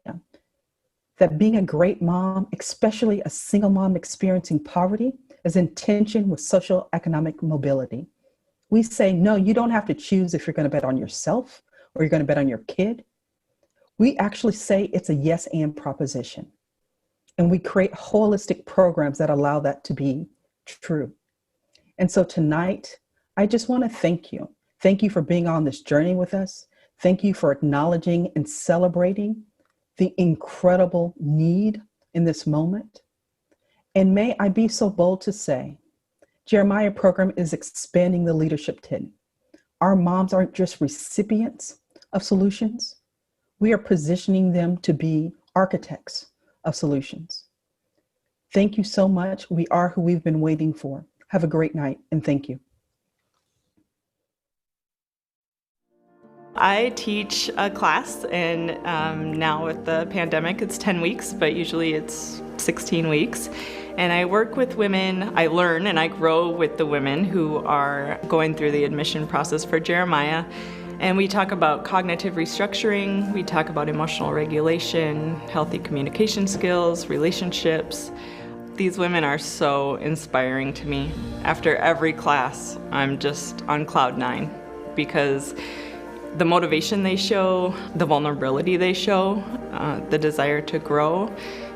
that being a great mom, especially a single mom experiencing poverty, is in tension with social economic mobility. We say, no, you don't have to choose if you're going to bet on yourself or you're going to bet on your kid. We actually say it's a yes and proposition. And we create holistic programs that allow that to be true. And so tonight, I just want to thank you. Thank you for being on this journey with us. Thank you for acknowledging and celebrating the incredible need in this moment. And may I be so bold to say, Jeremiah program is expanding the leadership tent. Our moms aren't just recipients of solutions. We are positioning them to be architects of solutions. Thank you so much. We are who we've been waiting for. Have a great night, and thank you. I teach a class, and now with the pandemic, it's 10 weeks, but usually it's 16 weeks. And I work with women, I learn and I grow with the women who are going through the admission process for Jeremiah. And we talk about cognitive restructuring, we talk about emotional regulation, healthy communication skills, relationships. These women are so inspiring to me. After every class, I'm just on cloud 9 because the motivation they show, the vulnerability they show, the desire to grow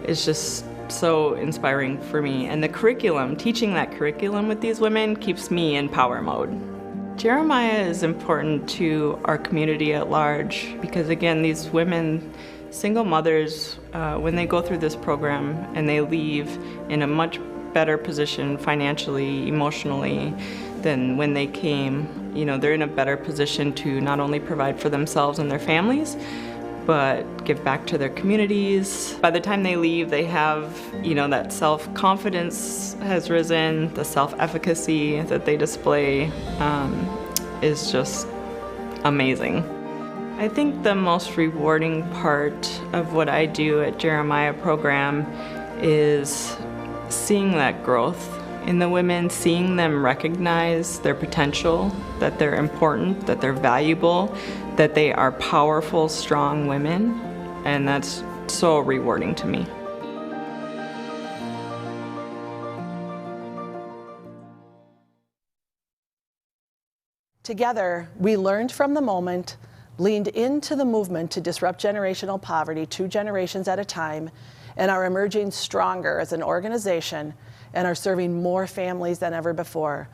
is just so inspiring for me. And the curriculum, teaching that curriculum with these women keeps me in power mode. Jeremiah is important to our community at large because, again, these women, single mothers, when they go through this program and they leave in a much better position financially, emotionally than when they came, you know, they're in a better position to not only provide for themselves and their families, but give back to their communities. By the time they leave, they have, you know, that self-confidence has risen, the self-efficacy that they display is just amazing. I think the most rewarding part of what I do at Jeremiah program is seeing that growth in the women, seeing them recognize their potential, that they're important, that they're valuable, that they are powerful, strong women, and that's so rewarding to me. Together, we learned from the moment, leaned into the movement to disrupt generational poverty 2 generations at a time, and are emerging stronger as an organization and are serving more families than ever before.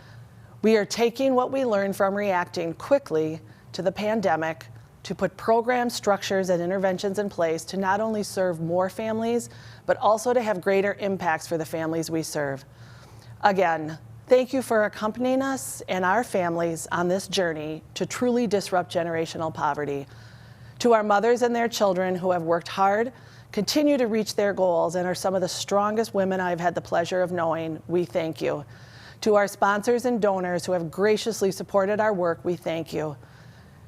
We are taking what we learned from reacting quickly to the pandemic to put programs, structures, and interventions in place to not only serve more families, but also to have greater impacts for the families we serve. Again, thank you for accompanying us and our families on this journey to truly disrupt generational poverty. To our mothers and their children who have worked hard, continue to reach their goals, and are some of the strongest women I've had the pleasure of knowing, we thank you. To our sponsors and donors who have graciously supported our work, we thank you.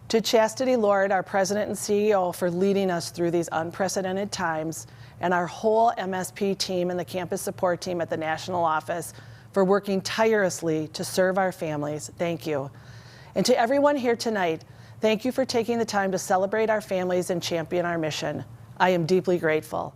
To Chastity Lord, our President and CEO, for leading us through these unprecedented times, and our whole MSP team and the campus support team at the national office for working tirelessly to serve our families, thank you. And to everyone here tonight, thank you for taking the time to celebrate our families and champion our mission. I am deeply grateful.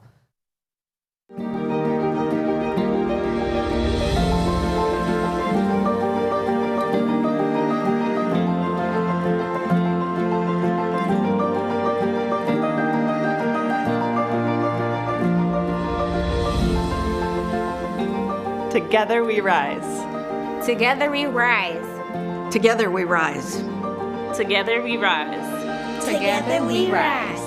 Together we rise. Together we rise. Together we rise. Together we rise. Together we rise.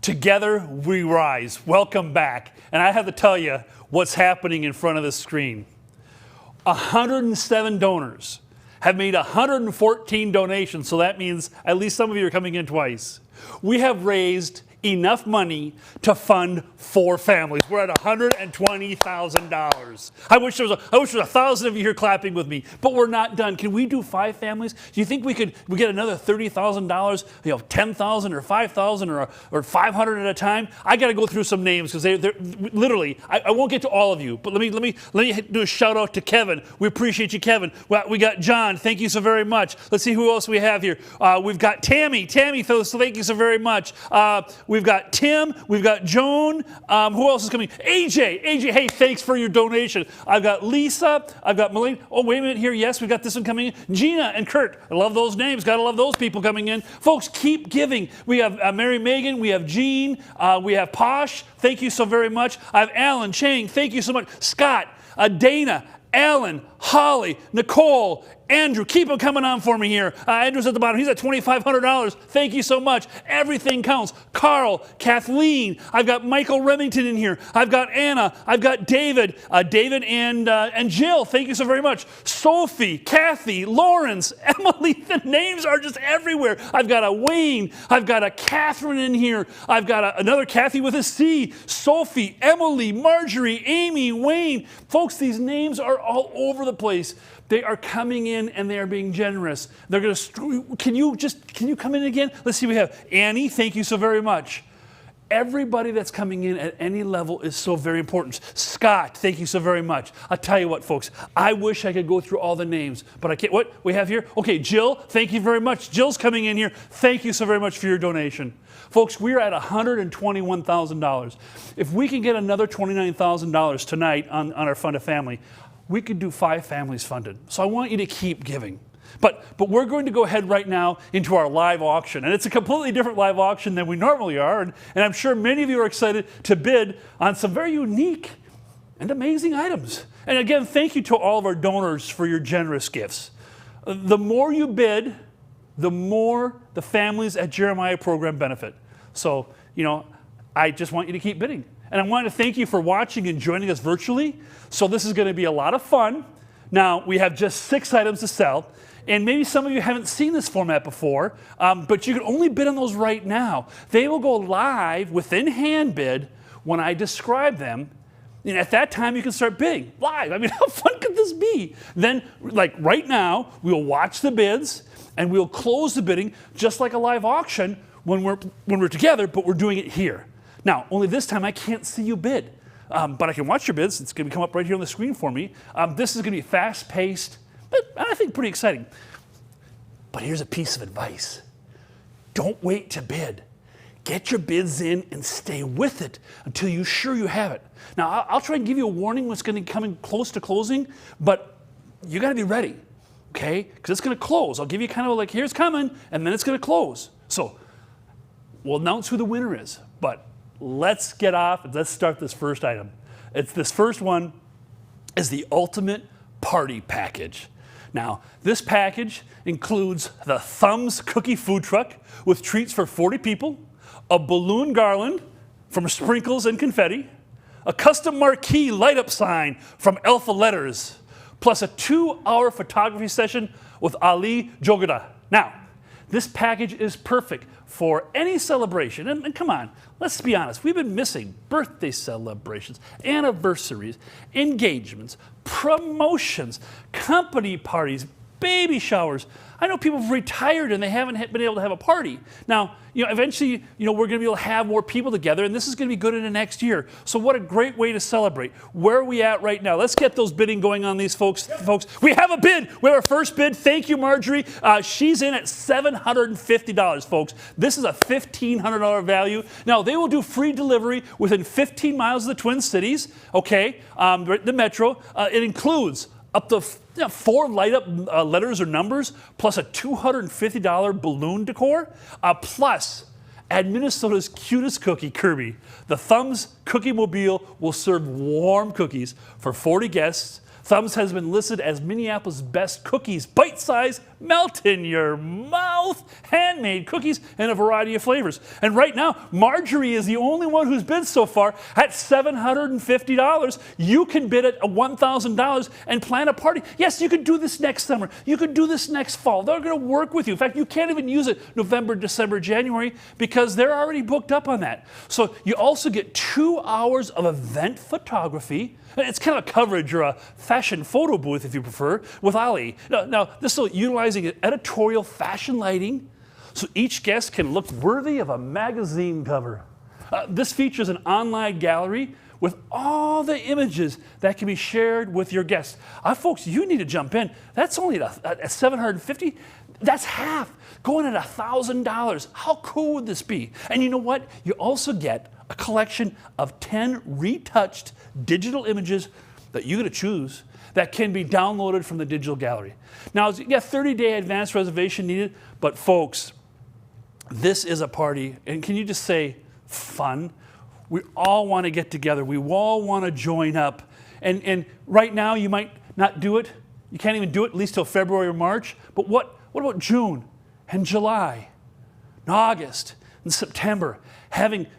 Together we rise. Welcome back. And I have to tell you what's happening in front of the screen. 107 donors have made 114 donations, so that means at least some of you are coming in twice. We have raised enough money to fund 4 families. We're at $120,000. I wish there was 1,000 of you here clapping with me, but we're not done. Can we do 5 families? Do you think we get another $30,000, $10,000 or $5,000 or $500 at a time? I got to go through some names because they're literally, I won't get to all of you, but let me do a shout out to Kevin. We appreciate you, Kevin. We got John. Thank you so very much. Let's see who else we have here. We've got Tammy, so thank you so very much. We've got Tim, we've got Joan, who else is coming? AJ, hey, thanks for your donation. I've got Lisa, I've got Melanie. Oh, wait a minute here. Yes, we've got this one coming in. Gina and Kurt. I love those names. Got to love those people coming in. Folks, keep giving. We have Mary Megan, we have Jean, we have Posh. Thank you so very much. I have Alan, Chang. Thank you so much. Scott, Dana, Alan, Holly, Nicole, Andrew, keep them coming on for me here. Andrew's at the bottom. He's at $2,500. Thank you so much. Everything counts. Carl, Kathleen. I've got Michael Remington in here. I've got Anna. I've got David. David and Jill. Thank you so very much. Sophie, Kathy, Lawrence, Emily. The names are just everywhere. I've got a Wayne. I've got a Catherine in here. I've got another Kathy with a C. Sophie, Emily, Marjorie, Amy, Wayne. Folks, these names are all over the place. They are coming in and they are being generous. They're going to, can you come in again? Let's see, we have Annie, thank you so very much. Everybody that's coming in at any level is so very important. Scott, thank you so very much. I'll tell you what, folks, I wish I could go through all the names, but I can't. What we have here? Okay, Jill, thank you very much. Jill's coming in here. Thank you so very much for your donation. Folks, we're at $121,000. If we can get another $29,000 tonight on our Fund a Family, we could do 5 families funded. So I want you to keep giving. But we're going to go ahead right now into our live auction. And it's a completely different live auction than we normally are. And I'm sure many of you are excited to bid on some very unique and amazing items. And again, thank you to all of our donors for your generous gifts. The more you bid, the more the families at Jeremiah program benefit. So, I just want you to keep bidding. And I want to thank you for watching and joining us virtually. So this is going to be a lot of fun. Now, we have just 6 items to sell. And maybe some of you haven't seen this format before, but you can only bid on those right now. They will go live within hand bid when I describe them. And at that time, you can start bidding live. I mean, how fun could this be? Then, like right now, we'll watch the bids and we'll close the bidding just like a live auction when we're together, but we're doing it here. Now, only this time I can't see you bid, but I can watch your bids. It's going to come up right here on the screen for me. This is going to be fast-paced, but I think pretty exciting. But here's a piece of advice. Don't wait to bid. get your bids in and stay with it until you're sure you have it. Now, I'll try and give you a warning when it's going to come close to closing, but you got to be ready, okay? Because it's going to close. I'll give you kind of like, here's coming, and then it's going to close. So we'll announce who the winner is, but let's get off and let's start this first item. This first one is the ultimate party package. Now, this package includes the Thumbs Cookie Food Truck with treats for 40 people, a balloon garland from Sprinkles and Confetti, a custom marquee light-up sign from Alpha Letters, plus a 2-hour photography session with Ali Jogada. Now, this package is perfect for any celebration. And come on, let's be honest. We've been missing birthday celebrations, anniversaries, engagements, promotions, company parties, baby showers. I know people have retired and they haven't been able to have a party. Now, eventually, we're going to be able to have more people together, and this is going to be good in the next year. So what a great way to celebrate. Where are we at right now? Let's get those bidding going on these folks. We have a bid. We have our first bid. Thank you, Marjorie. She's in at $750, folks. This is a $1,500 value. Now, they will do free delivery within 15 miles of the Twin Cities, okay, the metro. It includes up to 4 light-up letters or numbers, plus a $250 balloon decor, plus add Minnesota's cutest cookie, Kirby. The Thumbs Cookie Mobile will serve warm cookies for 40 guests. Thumbs has been listed as Minneapolis' best cookies, bite-sized, melt in your mouth, handmade cookies in a variety of flavors. And right now, Marjorie is the only one who's bid so far at $750. You can bid at $1,000 and plan a party. Yes, you could do this next summer. You could do this next fall. They're going to work with you. In fact, you can't even use it November, December, January because they're already booked up on that. So you also get 2 hours of event photography. It's kind of a coverage or a fashion photo booth, if you prefer, with Ali. Now this will utilizing editorial fashion lighting, so each guest can look worthy of a magazine cover. This features an online gallery with all the images that can be shared with your guests. Folks, you need to jump in. That's only at $750. That's half, going at $1,000. How cool would this be? And you know what? You also get a collection of 10 retouched digital images that you get to choose that can be downloaded from the digital gallery. Now, you got 30-day advance reservation needed, but folks, this is a party, and can you just say fun? We all want to get together. We all want to join up. And right now, you might not do it. You can't even do it at least till February or March. But what about June and July and August and September?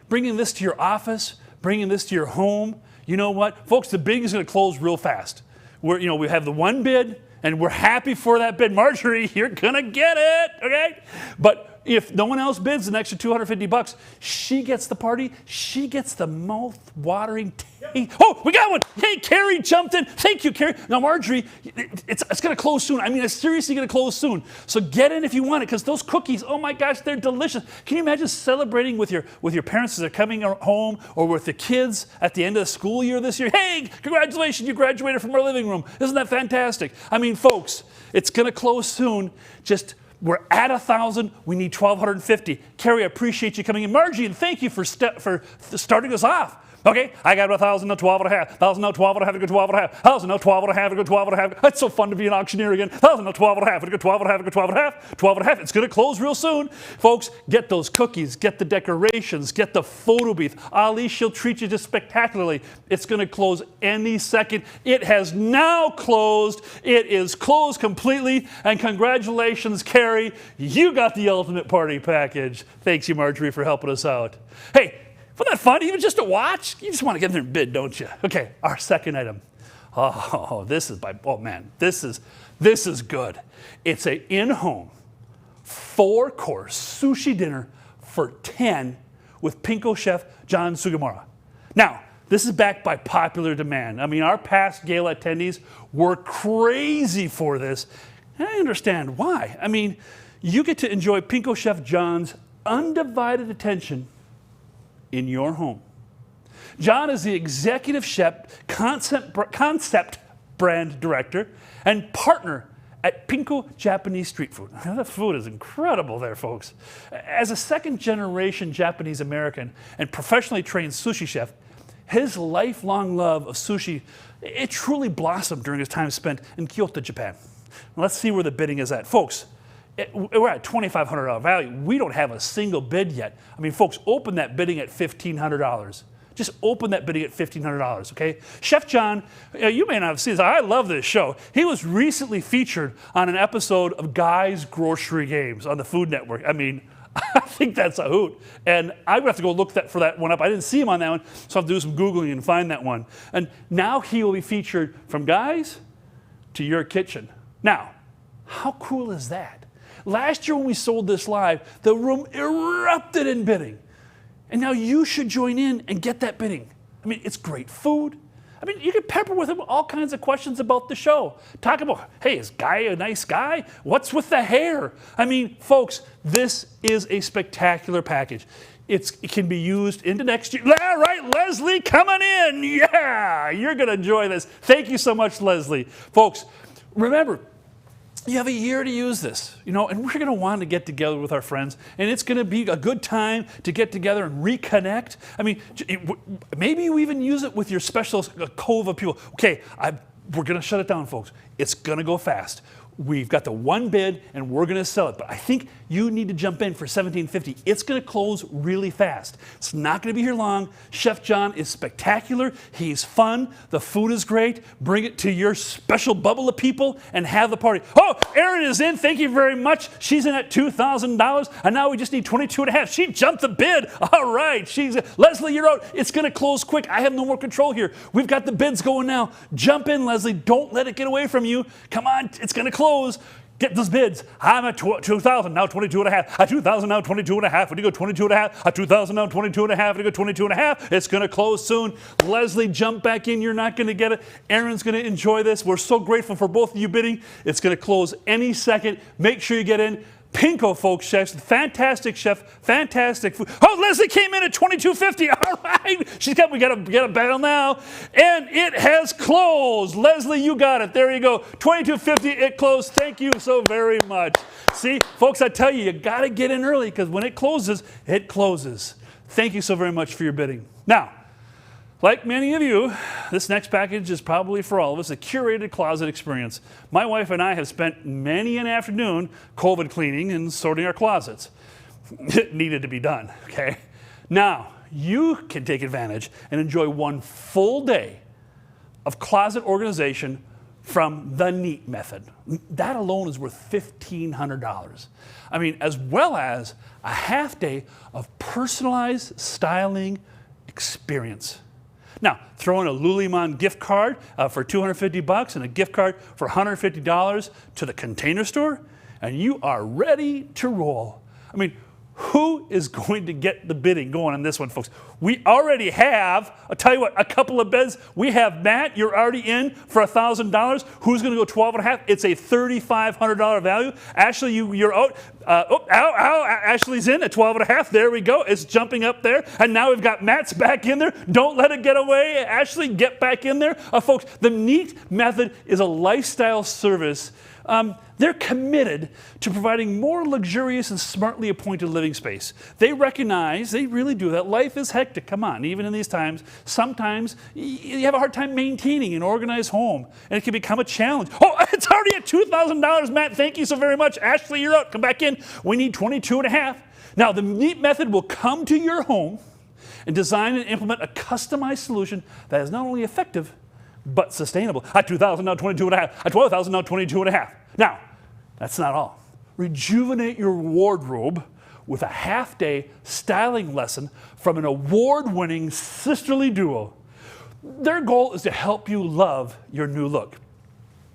Bringing this to your office, bringing this to your home. You know what? Folks, the bid is going to close real fast. We have the one bid, and we're happy for that bid. Marjorie, you're going to get it, okay? But if no one else bids an extra $250, she gets the party. She gets the mouth-watering taste. Oh, we got one. Hey, Carrie jumped in. Thank you, Carrie. Now, Marjorie, it's going to close soon. I mean, it's seriously going to close soon. So get in if you want it, because those cookies, oh my gosh, they're delicious. Can you imagine celebrating with your parents as they're coming home, or with the kids at the end of the school year this year? Hey, congratulations, you graduated from our living room. Isn't that fantastic? I mean, folks, it's going to close soon. We're at 1,000. We need 1,250. Carrie, I appreciate you coming in. Margie, and thank you for starting us off. Okay, I got 1,000 to 12 and a half. 1,000 to 12 and a half to go 12 and a half. 1,000 to 12 and a half to go 12 and a half. It's so fun to be an auctioneer again. 1,000 to 12 and a half to go 12 and a half to go 12 and a half. 12 and a half. It's going to close real soon. Folks, get those cookies, get the decorations, get the photo booth. Ali, she'll treat you just spectacularly. It's going to close any second. It has now closed. It is closed completely. And congratulations, Carrie. You got the ultimate party package. Thanks you, Marjorie, for helping us out. Hey, wasn't that fun? Even just to watch? You just want to get in there and bid, don't you? Okay, our second item. This is good. It's an in-home 4-course sushi dinner for 10 with Pinko chef John Sugimura. Now, this is backed by popular demand. I mean, our past gala attendees were crazy for this. And I understand why. I mean, you get to enjoy Pinko chef John's undivided attention in your home. John is the executive chef, concept brand director, and partner at Pinko Japanese Street Food. The food is incredible there, folks. As a second-generation Japanese American and professionally trained sushi chef, his lifelong love of sushi, it truly blossomed during his time spent in Kyoto, Japan. Let's see where the bidding is at. Folks, we're at $2,500 value. We don't have a single bid yet. I mean, folks, open that bidding at $1,500. Just open that bidding at $1,500, okay? Chef John, you may not have seen this. I love this show. He was recently featured on an episode of Guy's Grocery Games on the Food Network. I mean, I think that's a hoot. And I'm going to have to go look for that one up. I didn't see him on that one, so I'll have to do some Googling and find that one. And now he will be featured from Guy's to your kitchen. Now, how cool is that? Last year when we sold this live, the room erupted in bidding. And now you should join in and get that bidding. I mean, it's great food. I mean, you can pepper with him all kinds of questions about the show. Talk about, hey, is Guy a nice guy? What's with the hair? I mean, folks, this is a spectacular package. It can be used into next year. All right, Leslie, coming in. Yeah, you're going to enjoy this. Thank you so much, Leslie. Folks, remember, you have a year to use this, and we're going to want to get together with our friends, and it's going to be a good time to get together and reconnect. I mean, maybe you even use it with your special cove of people. Okay, we're going to shut it down, folks. It's going to go fast. We've got the one bid, and we're going to sell it. But I think you need to jump in for $1,750. It's going to close really fast. It's not going to be here long. Chef John is spectacular. He's fun. The food is great. Bring it to your special bubble of people and have the party. Oh, Erin is in. Thank you very much. She's in at $2,000, and now we just need $22.5. She jumped the bid. All right. Leslie, you're out. It's going to close quick. I have no more control here. We've got the bids going now. Jump in, Leslie. Don't let it get away from you. Come on. It's going to close. Get those bids. I'm at 2,000, now 22.5. At 2,000, now 22.5. When you go 22.5, at 2,000, now 22.5. When you go 22.5, it's going to close soon. Leslie, jump back in. You're not going to get it. Aaron's going to enjoy this. We're so grateful for both of you bidding. It's going to close any second. Make sure you get in. Pinko, folks, chefs, fantastic chef, fantastic food. Oh, Leslie came in at $22.50. All right, we got a battle now, and it has closed. Leslie, you got it. There you go, $22.50. It closed. Thank you so very much. See, folks, I tell you, you got to get in early because when it closes, it closes. Thank you so very much for your bidding. Now, like many of you, this next package is probably for all of us a curated closet experience. My wife and I have spent many an afternoon COVID cleaning and sorting our closets. It needed to be done, okay? Now, you can take advantage and enjoy one full day of closet organization from the Neat Method. That alone is worth $1,500. I mean, as well as a half day of personalized styling experience. Now, throw in a Lululemon gift card for $250 and a gift card for $150 to the Container Store, and you are ready to roll. I mean, who is going to get the bidding going on this one, folks? We already have, I'll tell you what, a couple of bids. We have Matt, you're already in for $1,000. Who's going to go 12.5? It's a $3,500 value. Ashley, you're out. Ashley's in at 12.5. There we go. It's jumping up there. And now we've got Matt's back in there. Don't let it get away. Ashley, get back in there. Folks, the Neat Method is a lifestyle service. They're committed to providing more luxurious and smartly appointed living space. They recognize, they really do, that life is hectic. Come on, even in these times, sometimes you have a hard time maintaining an organized home, and it can become a challenge. Oh, it's already at $2,000, Matt. Thank you so very much. Ashley, you're out. Come back in. We need 22.5. Now, the Neat Method will come to your home and design and implement a customized solution that is not only effective, but sustainable. At $2,000, now 22.5. At $12,000, now 22.5. Now, that's not all. Rejuvenate your wardrobe with a half-day styling lesson from an award-winning sisterly duo. Their goal is to help you love your new look.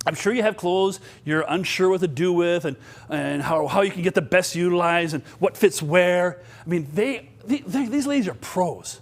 I'm sure you have clothes you're unsure what to do with and how you can get the best utilized and what fits where. I mean, these ladies are pros.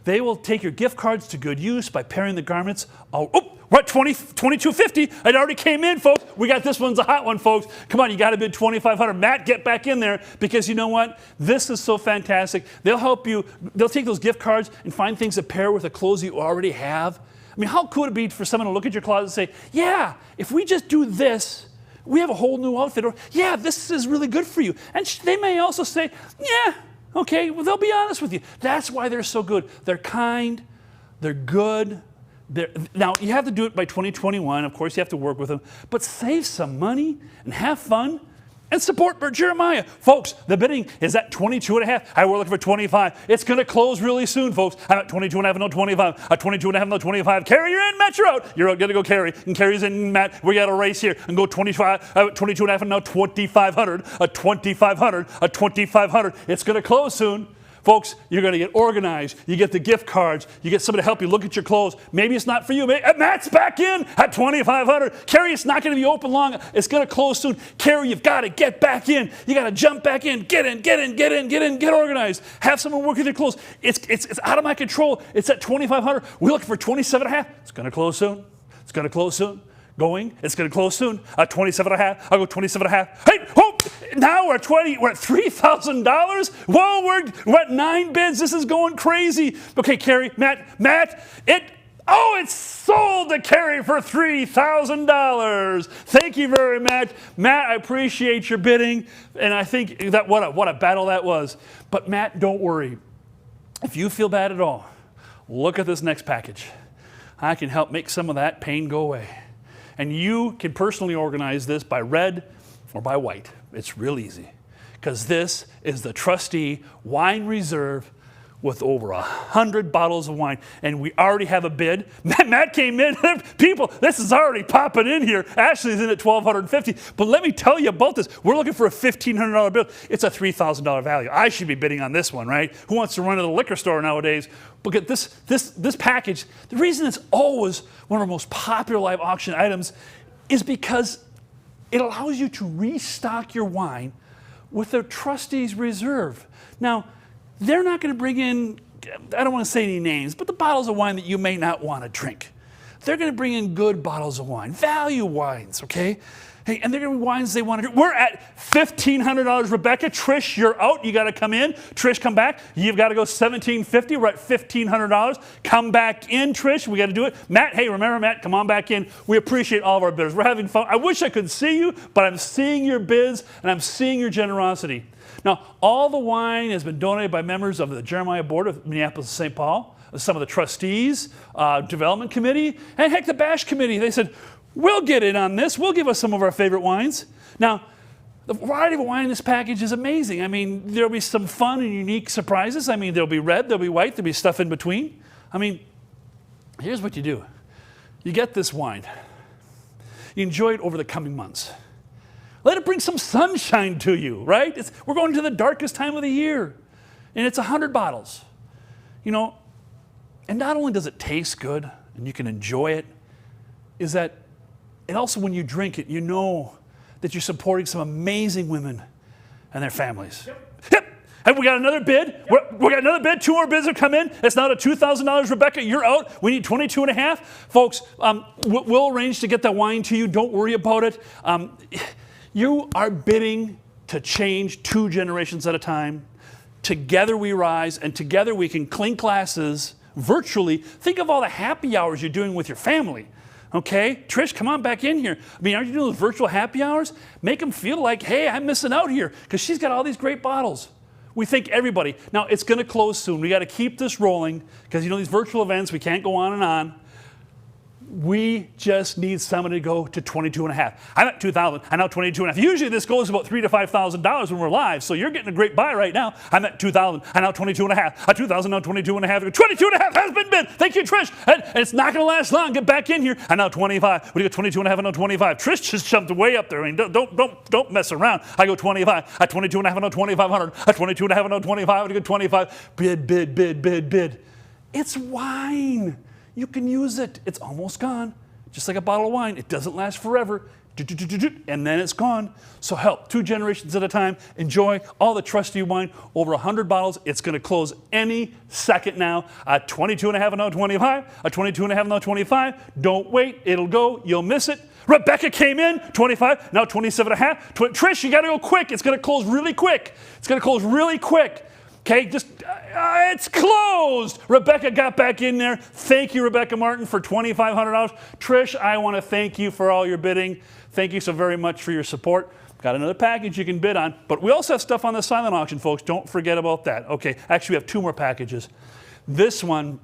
They will take your gift cards to good use by pairing the garments. We're at $22.50. It already came in, folks. We got this one's a hot one, folks. Come on, you got to bid $2,500. Matt, get back in there because you know what? This is so fantastic. They'll help you. They'll take those gift cards and find things that pair with the clothes you already have. I mean, how cool would it be for someone to look at your closet and say, yeah, if we just do this, we have a whole new outfit. Or, yeah, this is really good for you. And they may also say, yeah, okay, well, they'll be honest with you. That's why they're so good. They're kind, they're good. Now, you have to do it by 2021. Of course, you have to work with them. But save some money and have fun and support Jeremiah. Folks, the bidding is at 22.5. We're looking for 25. It's going to close really soon, folks. I'm at 22.5, no 25. At 22.5, no 25. Carrie, you're in. Matt, you're out. You're out. Got to go Carrie. And Carrie's in. Matt, we got a race here. And go 25. 22.5, and now 2,500. A 2,500. A 2,500. It's going to close soon. Folks, you're going to get organized. You get the gift cards. You get somebody to help you look at your clothes. Maybe it's not for you. Matt's back in at 2,500. Carrie, it's not going to be open long. It's going to close soon. Carrie, you've got to get back in. You got to jump back in. Get in, get in, get in, get in, get organized. Have someone work with your clothes. It's out of my control. It's at 2,500. We're looking for 27.5. It's going to close soon. It's going to close soon. It's going to close soon. At 27.5. I'll go 27.5. Hey, oh, now we're at $3,000. Whoa, we're at 9 bids. This is going crazy. Okay, Carrie, Matt, it's sold to Carrie for $3,000. Thank you very much. Matt, I appreciate your bidding. And I think that what a battle that was. But Matt, don't worry. If you feel bad at all, look at this next package. I can help make some of that pain go away. And you can personally organize this by red or by white. It's real easy. Because this is the Trustee Wine Reserve with over 100 bottles of wine. And we already have a bid. Matt came in. People, this is already popping in here. Ashley's in at $1,250. But let me tell you about this. We're looking for a $1,500 bill. It's a $3,000 value. I should be bidding on this one, right? Who wants to run to the liquor store nowadays? Look at this package. The reason it's always one of our most popular live auction items is because it allows you to restock your wine with their Trustees Reserve. Now, they're not going to bring in, I don't want to say any names, but the bottles of wine that you may not want to drink. They're going to bring in good bottles of wine, value wines, okay? Hey, and they're going to be wines they want to drink. We're at $1,500. Rebecca, Trish, you're out. You got to come in. Trish, come back. You've got to go $1,750. We're at $1,500. Come back in, Trish. We got to do it. Matt, hey, remember, Matt, come on back in. We appreciate all of our bidders. We're having fun. I wish I could see you, but I'm seeing your bids and I'm seeing your generosity. Now, all the wine has been donated by members of the Jeremiah Board of Minneapolis and St. Paul, some of the trustees, development committee, and heck, the Bash committee. They said, we'll get in on this. We'll give us some of our favorite wines. Now, the variety of wine in this package is amazing. I mean, there'll be some fun and unique surprises. I mean, there'll be red, there'll be white, there'll be stuff in between. I mean, here's what you do. You get this wine. You enjoy it over the coming months. Let it bring some sunshine to you, right? We're going to the darkest time of the year, and it's 100 bottles. You know, and not only does it taste good and you can enjoy it, is that and also when you drink it, you know that you're supporting some amazing women and their families. Yep. And we got another bid. Yep. We got another bid. 2 more bids have come in. It's now at $2,000. Rebecca, you're out. We need 22.5. Folks, we'll arrange to get that wine to you. Don't worry about it. You are bidding to change 2 generations at a time. Together we rise, and together we can clink glasses virtually. Think of all the happy hours you're doing with your family. Okay? Trish, come on back in here. I mean, aren't you doing those virtual happy hours? Make them feel like, hey, I'm missing out here because she's got all these great bottles. We thank everybody. Now, it's going to close soon. We got to keep this rolling because, you know, these virtual events, we can't go on and on. We just need someone to go to 22.5. I'm at 2,000. I'm now 22.5. Usually this goes about $3,000 to $5,000 when we're live, so you're getting a great buy right now. I'm at 2,000. I'm now 22.5. At 2,000, now 22.5. 22.5 has been bid. Thank you, Trish. And it's not going to last long. Get back in here. I'm now 25. We got 22.5 and now 25. Trish just jumped way up there. I mean, don't mess around. I go 25. At 22.5 and now 2,500. At 22.5 and now 25. We go 25. Bid. It's wine. You can use it. It's almost gone. Just like a bottle of wine. It doesn't last forever. And then it's gone. So help 2 generations at a time. Enjoy all the trustee wine. Over 100 bottles. It's going to close any second now. At 22.5 and now 25. At 22.5 and now 25. Don't wait. It'll go. You'll miss it. Rebecca came in, 25, now 27.5. Trish, you got to go quick. It's going to close really quick. It's going to close really quick. Okay, just, it's closed. Rebecca got back in there. Thank you, Rebecca Martin, for $2,500. Trish, I want to thank you for all your bidding. Thank you so very much for your support. Got another package you can bid on, but we also have stuff on the silent auction, folks. Don't forget about that. Okay, actually we have 2 more packages. This one,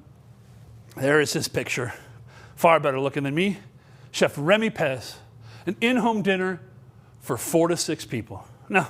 there is his picture. Far better looking than me. Chef Remy Pez, an in-home dinner for 4 to 6 people. Now,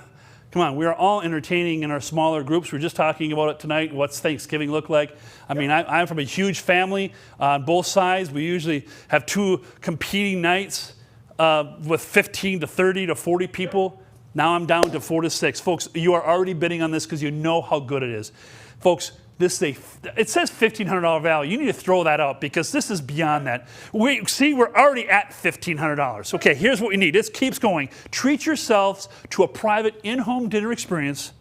come on, we are all entertaining in our smaller groups. We're just talking about it tonight. What's Thanksgiving look like? I mean, I'm from a huge family on both sides. We usually have 2 competing nights with 15 to 30 to 40 people. Now I'm down to 4 to 6. Folks, you are already bidding on this because you know how good it is. Folks, it says $1,500 value. You need to throw that out because this is beyond that. We're already at $1,500. Okay, here's what we need. This keeps going. Treat yourselves to a private in-home dinner experience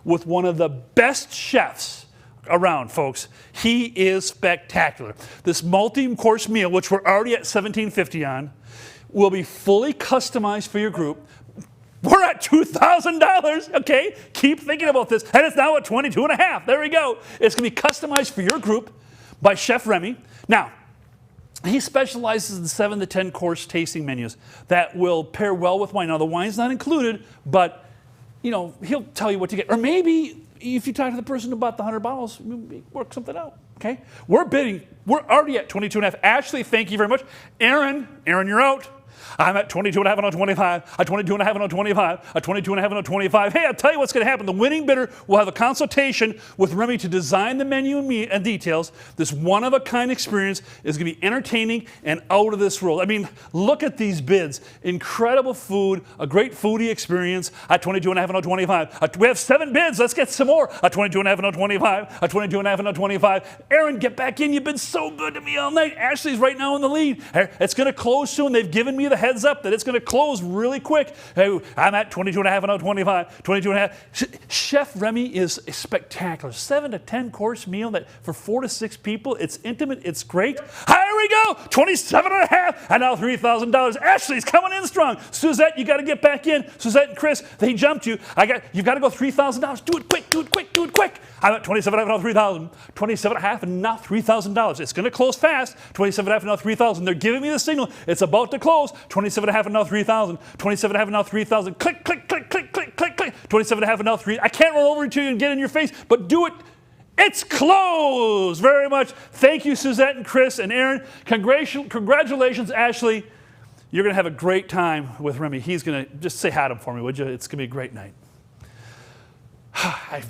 with one of the best chefs around, folks. He is spectacular. This multi-course meal, which we're already at $1,750 on, will be fully customized for your group. We're at $2,000, okay? Keep thinking about this. And it's now at $22.5. There we go. It's going to be customized for your group by Chef Remy. Now, he specializes in 7 to 10 course tasting menus that will pair well with wine. Now, the wine's not included, but, you know, he'll tell you what to get. Or maybe if you talk to the person who bought the 100 bottles, work something out, okay? We're already at $22.5. Ashley, thank you very much. Aaron, you're out. I'm at 22.5 and on 25, a 22.5 and on 25, a 22.5 and on 25. Hey, I'll tell you what's going to happen. The winning bidder will have a consultation with Remy to design the menu and details. This one-of-a-kind experience is going to be entertaining and out of this world. I mean, look at these bids. Incredible food, a great foodie experience at 22.5 and on 25. We have 7 bids. Let's get some more. A 22.5 and on 25, a 22.5 and on 25. Aaron, get back in. You've been so good to me all night. Ashley's right now in the lead. It's going to close soon. They've given me the heads up that it's going to close really quick. Hey, I'm at 22.5 and on 25, 22.5. Chef Remy is spectacular. 7 to 10 course meal that for 4 to 6 people. It's intimate. It's great. Here we go. 27.5 and now $3,000. Ashley's coming in strong. Suzette, you got to get back in. Suzette and Chris, they jumped you. You've got to go $3,000. Do it quick. Do it quick. Do it quick. I'm at 27.5 and now $3,000. 27.5 and now $3,000. It's going to close fast. 27.5 and now $3,000. They're giving me the signal. It's about to close. 27.5 and now $3,000. 27.5 and now $3,000. Click, click, click, click, click, click, click. 27.5 and now $3,000. I can't roll over to you and get in your face, but do it. It's closed. Very much. Thank you, Suzette and Chris and Aaron. Congratulations, Ashley. You're going to have a great time with Remy. He's going to just say hi to him for me, would you? It's going to be a great night.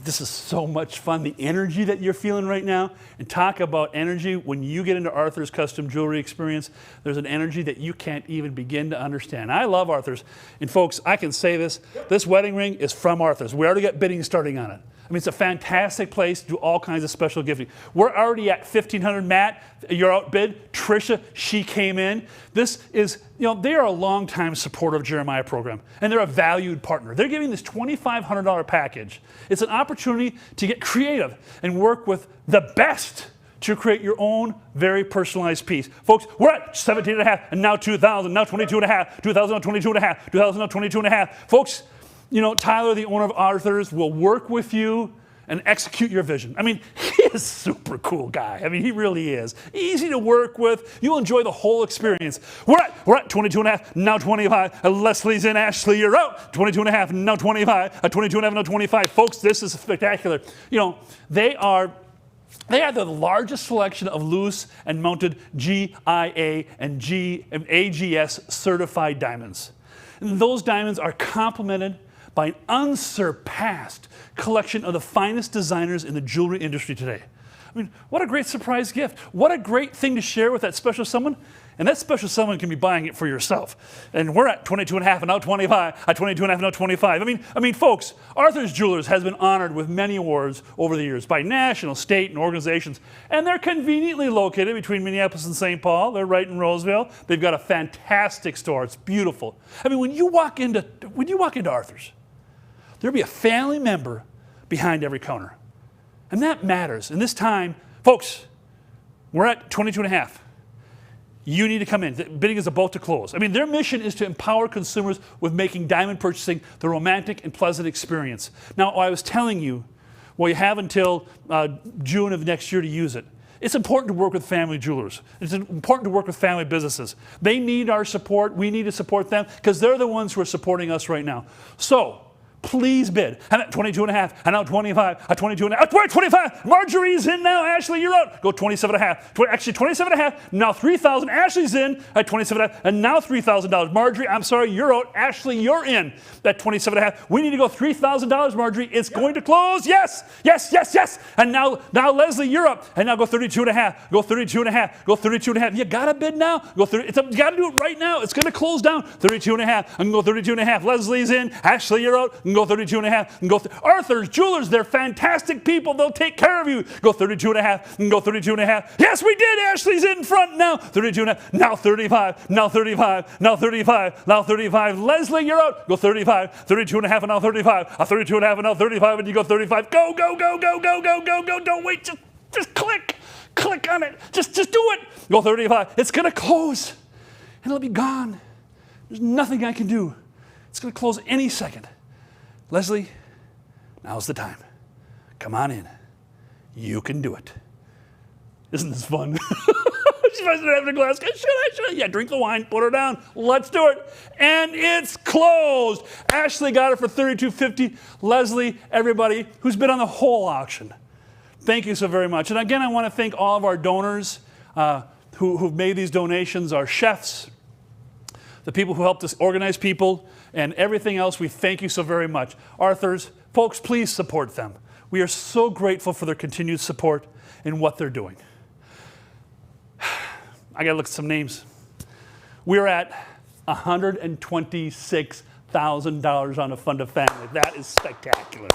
This is so much fun. The energy that you're feeling right now, and talk about energy when you get into Arthur's custom jewelry experience, there's an energy that you can't even begin to understand. I love Arthur's. And folks, I can say this, this wedding ring is from Arthur's. We already got bidding starting on it. I mean, it's a fantastic place to do all kinds of special gifting. We're already at $1,500. Matt, you're outbid. Tricia, she came in. This is, they are a longtime supporter of Jeremiah program, and they're a valued partner. They're giving this $2,500 package. It's an opportunity to get creative and work with the best to create your own very personalized piece. Folks, we're at 17.5 and now 2,000, now 22.5, 2,000 now 22.5, 2,000 now 22.5. Folks, Tyler, the owner of Arthur's, will work with you and execute your vision. I mean, he is a super cool guy. I mean, he really is. Easy to work with. You'll enjoy the whole experience. We're at 22.5, now 25. Leslie's in, Ashley, you're out. 22.5, now 25. 22.5, now 25. Folks, this is spectacular. They have the largest selection of loose and mounted GIA and AGS certified diamonds. And those diamonds are complemented by an unsurpassed collection of the finest designers in the jewelry industry today. I mean, what a great surprise gift. What a great thing to share with that special someone. And that special someone can be buying it for yourself. And we're at 22.5 and now 25, at 22.5 and now 25. I mean, folks, Arthur's Jewelers has been honored with many awards over the years by national, state, and organizations. And they're conveniently located between Minneapolis and St. Paul. They're right in Roseville. They've got a fantastic store. It's beautiful. I mean, when you walk into Arthur's, there'll be a family member behind every counter. And that matters. And this time, folks, we're at 22.5. You need to come in. The bidding is about to close. I mean, their mission is to empower consumers with making diamond purchasing the romantic and pleasant experience. Now, I was telling you, Well, you have until June of next year to use it. It's important to work with family jewelers. It's important to work with family businesses. They need our support. We need to support them because they're the ones who are supporting us right now. So please bid. I'm at 22 and a half. I'm now 25. I'm 22 and a half. 25. Marjorie's in now. Ashley, you're out. Go 27 and a half. Actually, 27 and a half. Now 3,000. Ashley's in at 27 and a half. And now $3,000. Marjorie, I'm sorry, you're out. Ashley, you're in at 27 and a half. We need to go $3,000, Marjorie. It's going to close. Yes. Yes, yes, yes. And now Leslie, you're up. And now go 32 and a half. Go 32 and a half. Go 32 and a half. You got to bid now. Go 30. You got to do it right now. It's going to close down. 32 and a half. I'm going to go 32 and a half. Leslie's in. Ashley, you're out. And go 32 and a half. And go Arthur's Jewelers, they're fantastic people. They'll take care of you. Go 32 and a half. And go 32 and a half. Yes, we did. Ashley's in front now. 32 and a half. Now 35. Now 35. Now 35. Now 35. Leslie, you're out. Go 35. 32 and a half and now 35. 32 and a half and now 35. And you go 35. Go, go, go, go, go, go, go, go. Don't wait. Just click. Click on it. Just do it. Go 35. It's going to close. And it'll be gone. There's nothing I can do. It's going to close any second. Leslie, now's the time. Come on in. You can do it. Isn't this fun? She's having a glass. Should I? Yeah, drink the wine, put her down. Let's do it. And it's closed. Ashley got it for $32.50. Leslie, everybody who's been on the whole auction, thank you so very much. And again, I want to thank all of our donors who've made these donations, our chefs, the people who helped us organize people, and everything else. We thank you so very much. Arthur's, folks, please support them. We are so grateful for their continued support in what they're doing. I got to look at some names. We're at $126,000 on a fund of family. That is spectacular.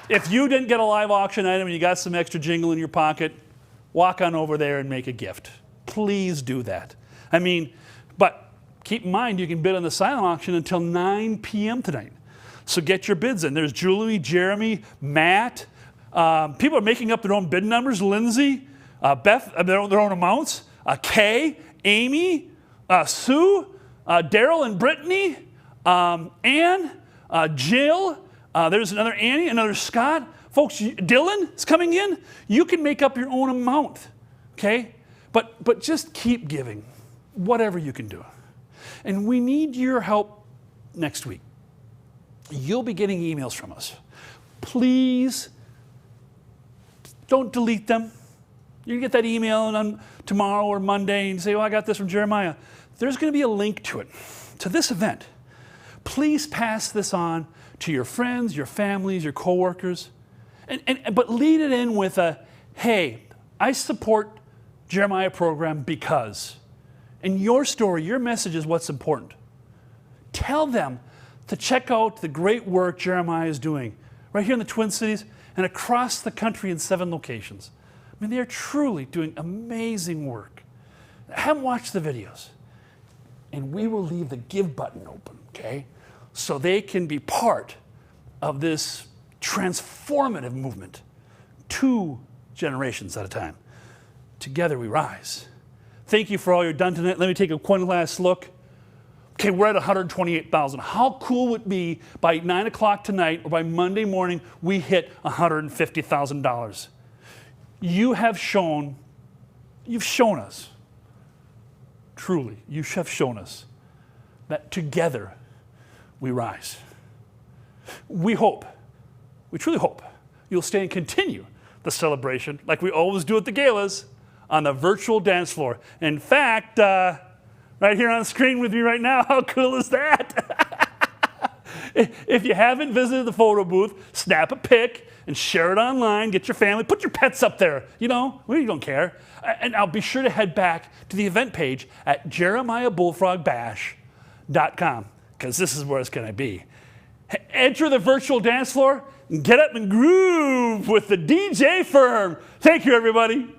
If you didn't get a live auction item and you got some extra jingle in your pocket, walk on over there and make a gift. Please do that. I mean, but keep in mind, you can bid on the silent auction until 9 p.m. tonight. So get your bids in. There's Julie, Jeremy, Matt. People are making up their own bid numbers. Lindsay, Beth, their own amounts. Kay, Amy, Sue, Daryl and Brittany, Ann, Jill. There's another Annie, another Scott. Folks, Dylan is coming in. You can make up your own amount, okay? But just keep giving, whatever you can do. And we need your help next week. You'll be getting emails from us. Please don't delete them. You get that email on tomorrow or Monday and say, oh, I got this from Jeremiah. There's going to be a link to it, to this event. Please pass this on to your friends, your families, your coworkers, but lead it in with a, hey, I support Jeremiah program because. And your story, your message is what's important. Tell them to check out the great work Jeremiah is doing right here in the Twin Cities and across the country in 7 locations. I mean, they're truly doing amazing work. Have them watch the videos. And we will leave the give button open, okay? So they can be part of this transformative movement, 2 generations at a time. Together we rise. Thank you for all you've done tonight. Let me take one last look. Okay, we're at $128,000. How cool would it be by 9 o'clock tonight or by Monday morning we hit $150,000? You've shown us, truly, you have shown us that together we rise. We truly hope you'll stay and continue the celebration like we always do at the galas on the virtual dance floor. In fact, right here on the screen with me right now, how cool is that? If you haven't visited the photo booth, snap a pic and share it online. Get your family, put your pets up there. You know, we don't care. And I'll be sure to head back to the event page at jeremiahbullfrogbash.com because this is where it's going to be. Enter the virtual dance floor and get up and groove with the DJ firm. Thank you, everybody.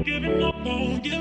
Giving up on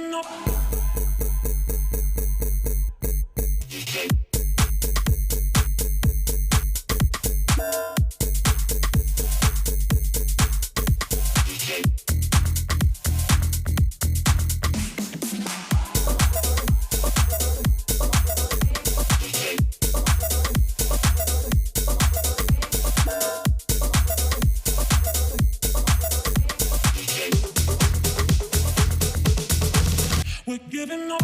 giving up. We're giving up.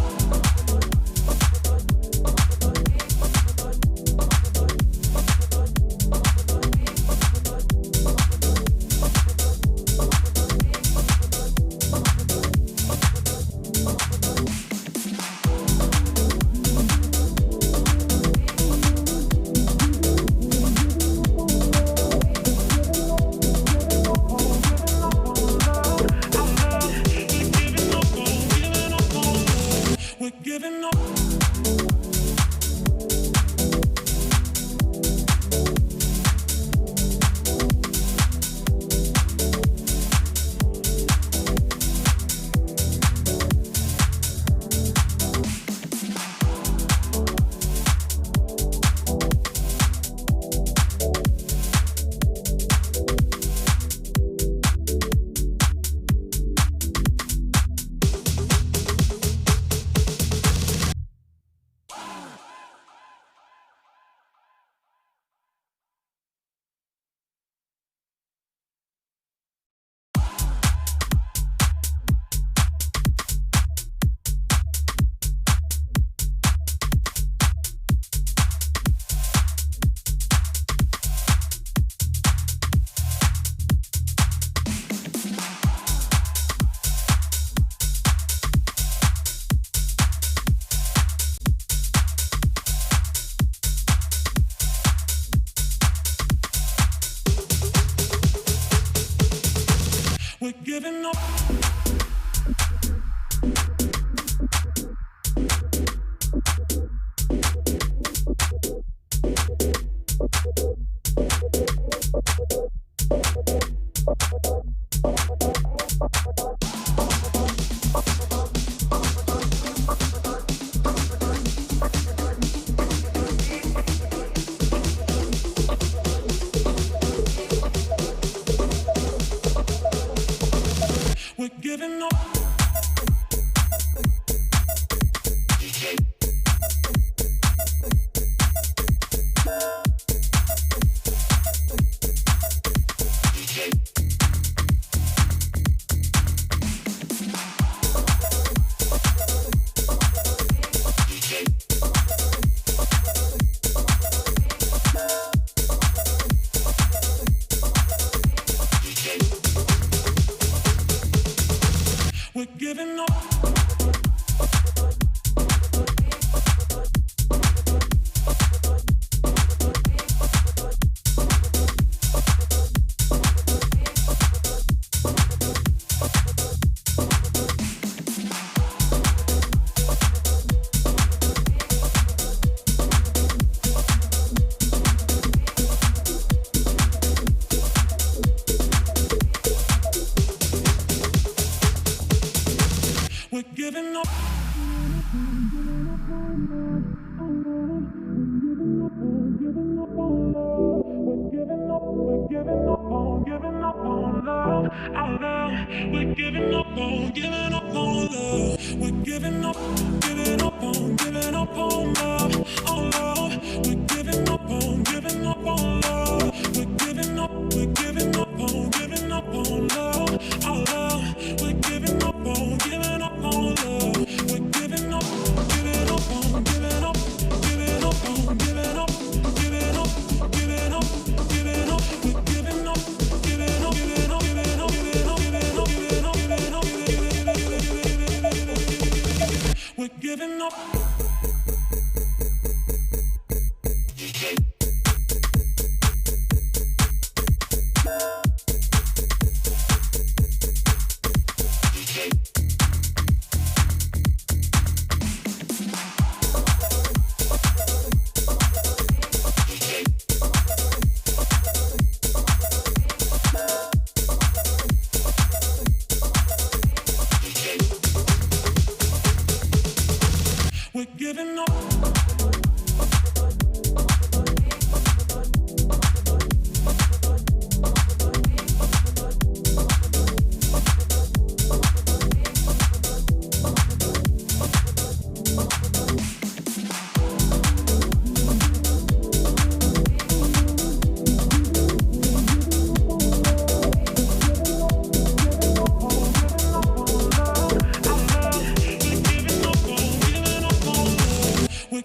We're giving up. We're giving up. We're giving up. We're giving up. We're giving up. We're giving up on giving up on love. Our love. We're giving up on giving up on love. We're giving up on giving up on love. Our love. We're giving up on love. We're giving up on giving up on love. Our love. We're giving up on love. We're giving up on giving up on giving up on giving up. We're giving up. We're giving up. We're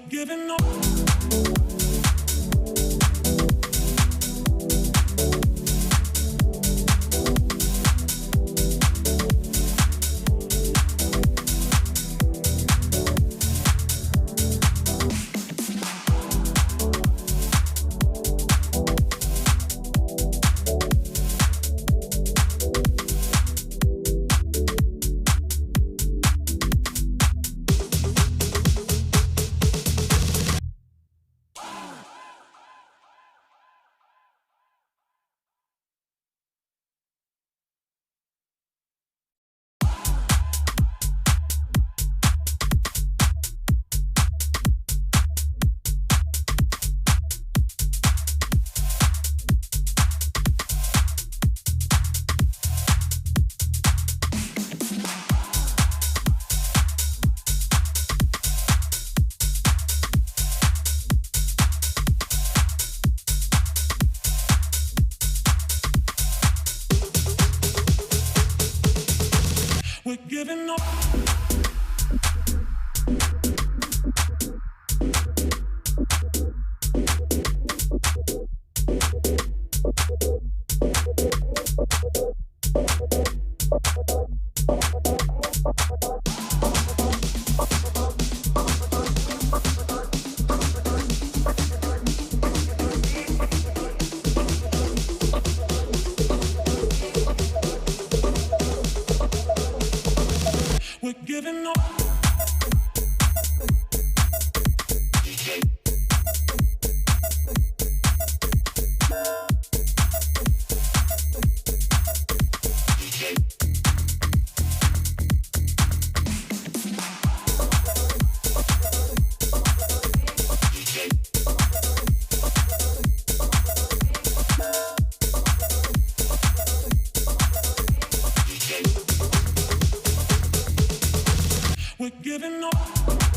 giving up. We're giving up. We're giving up.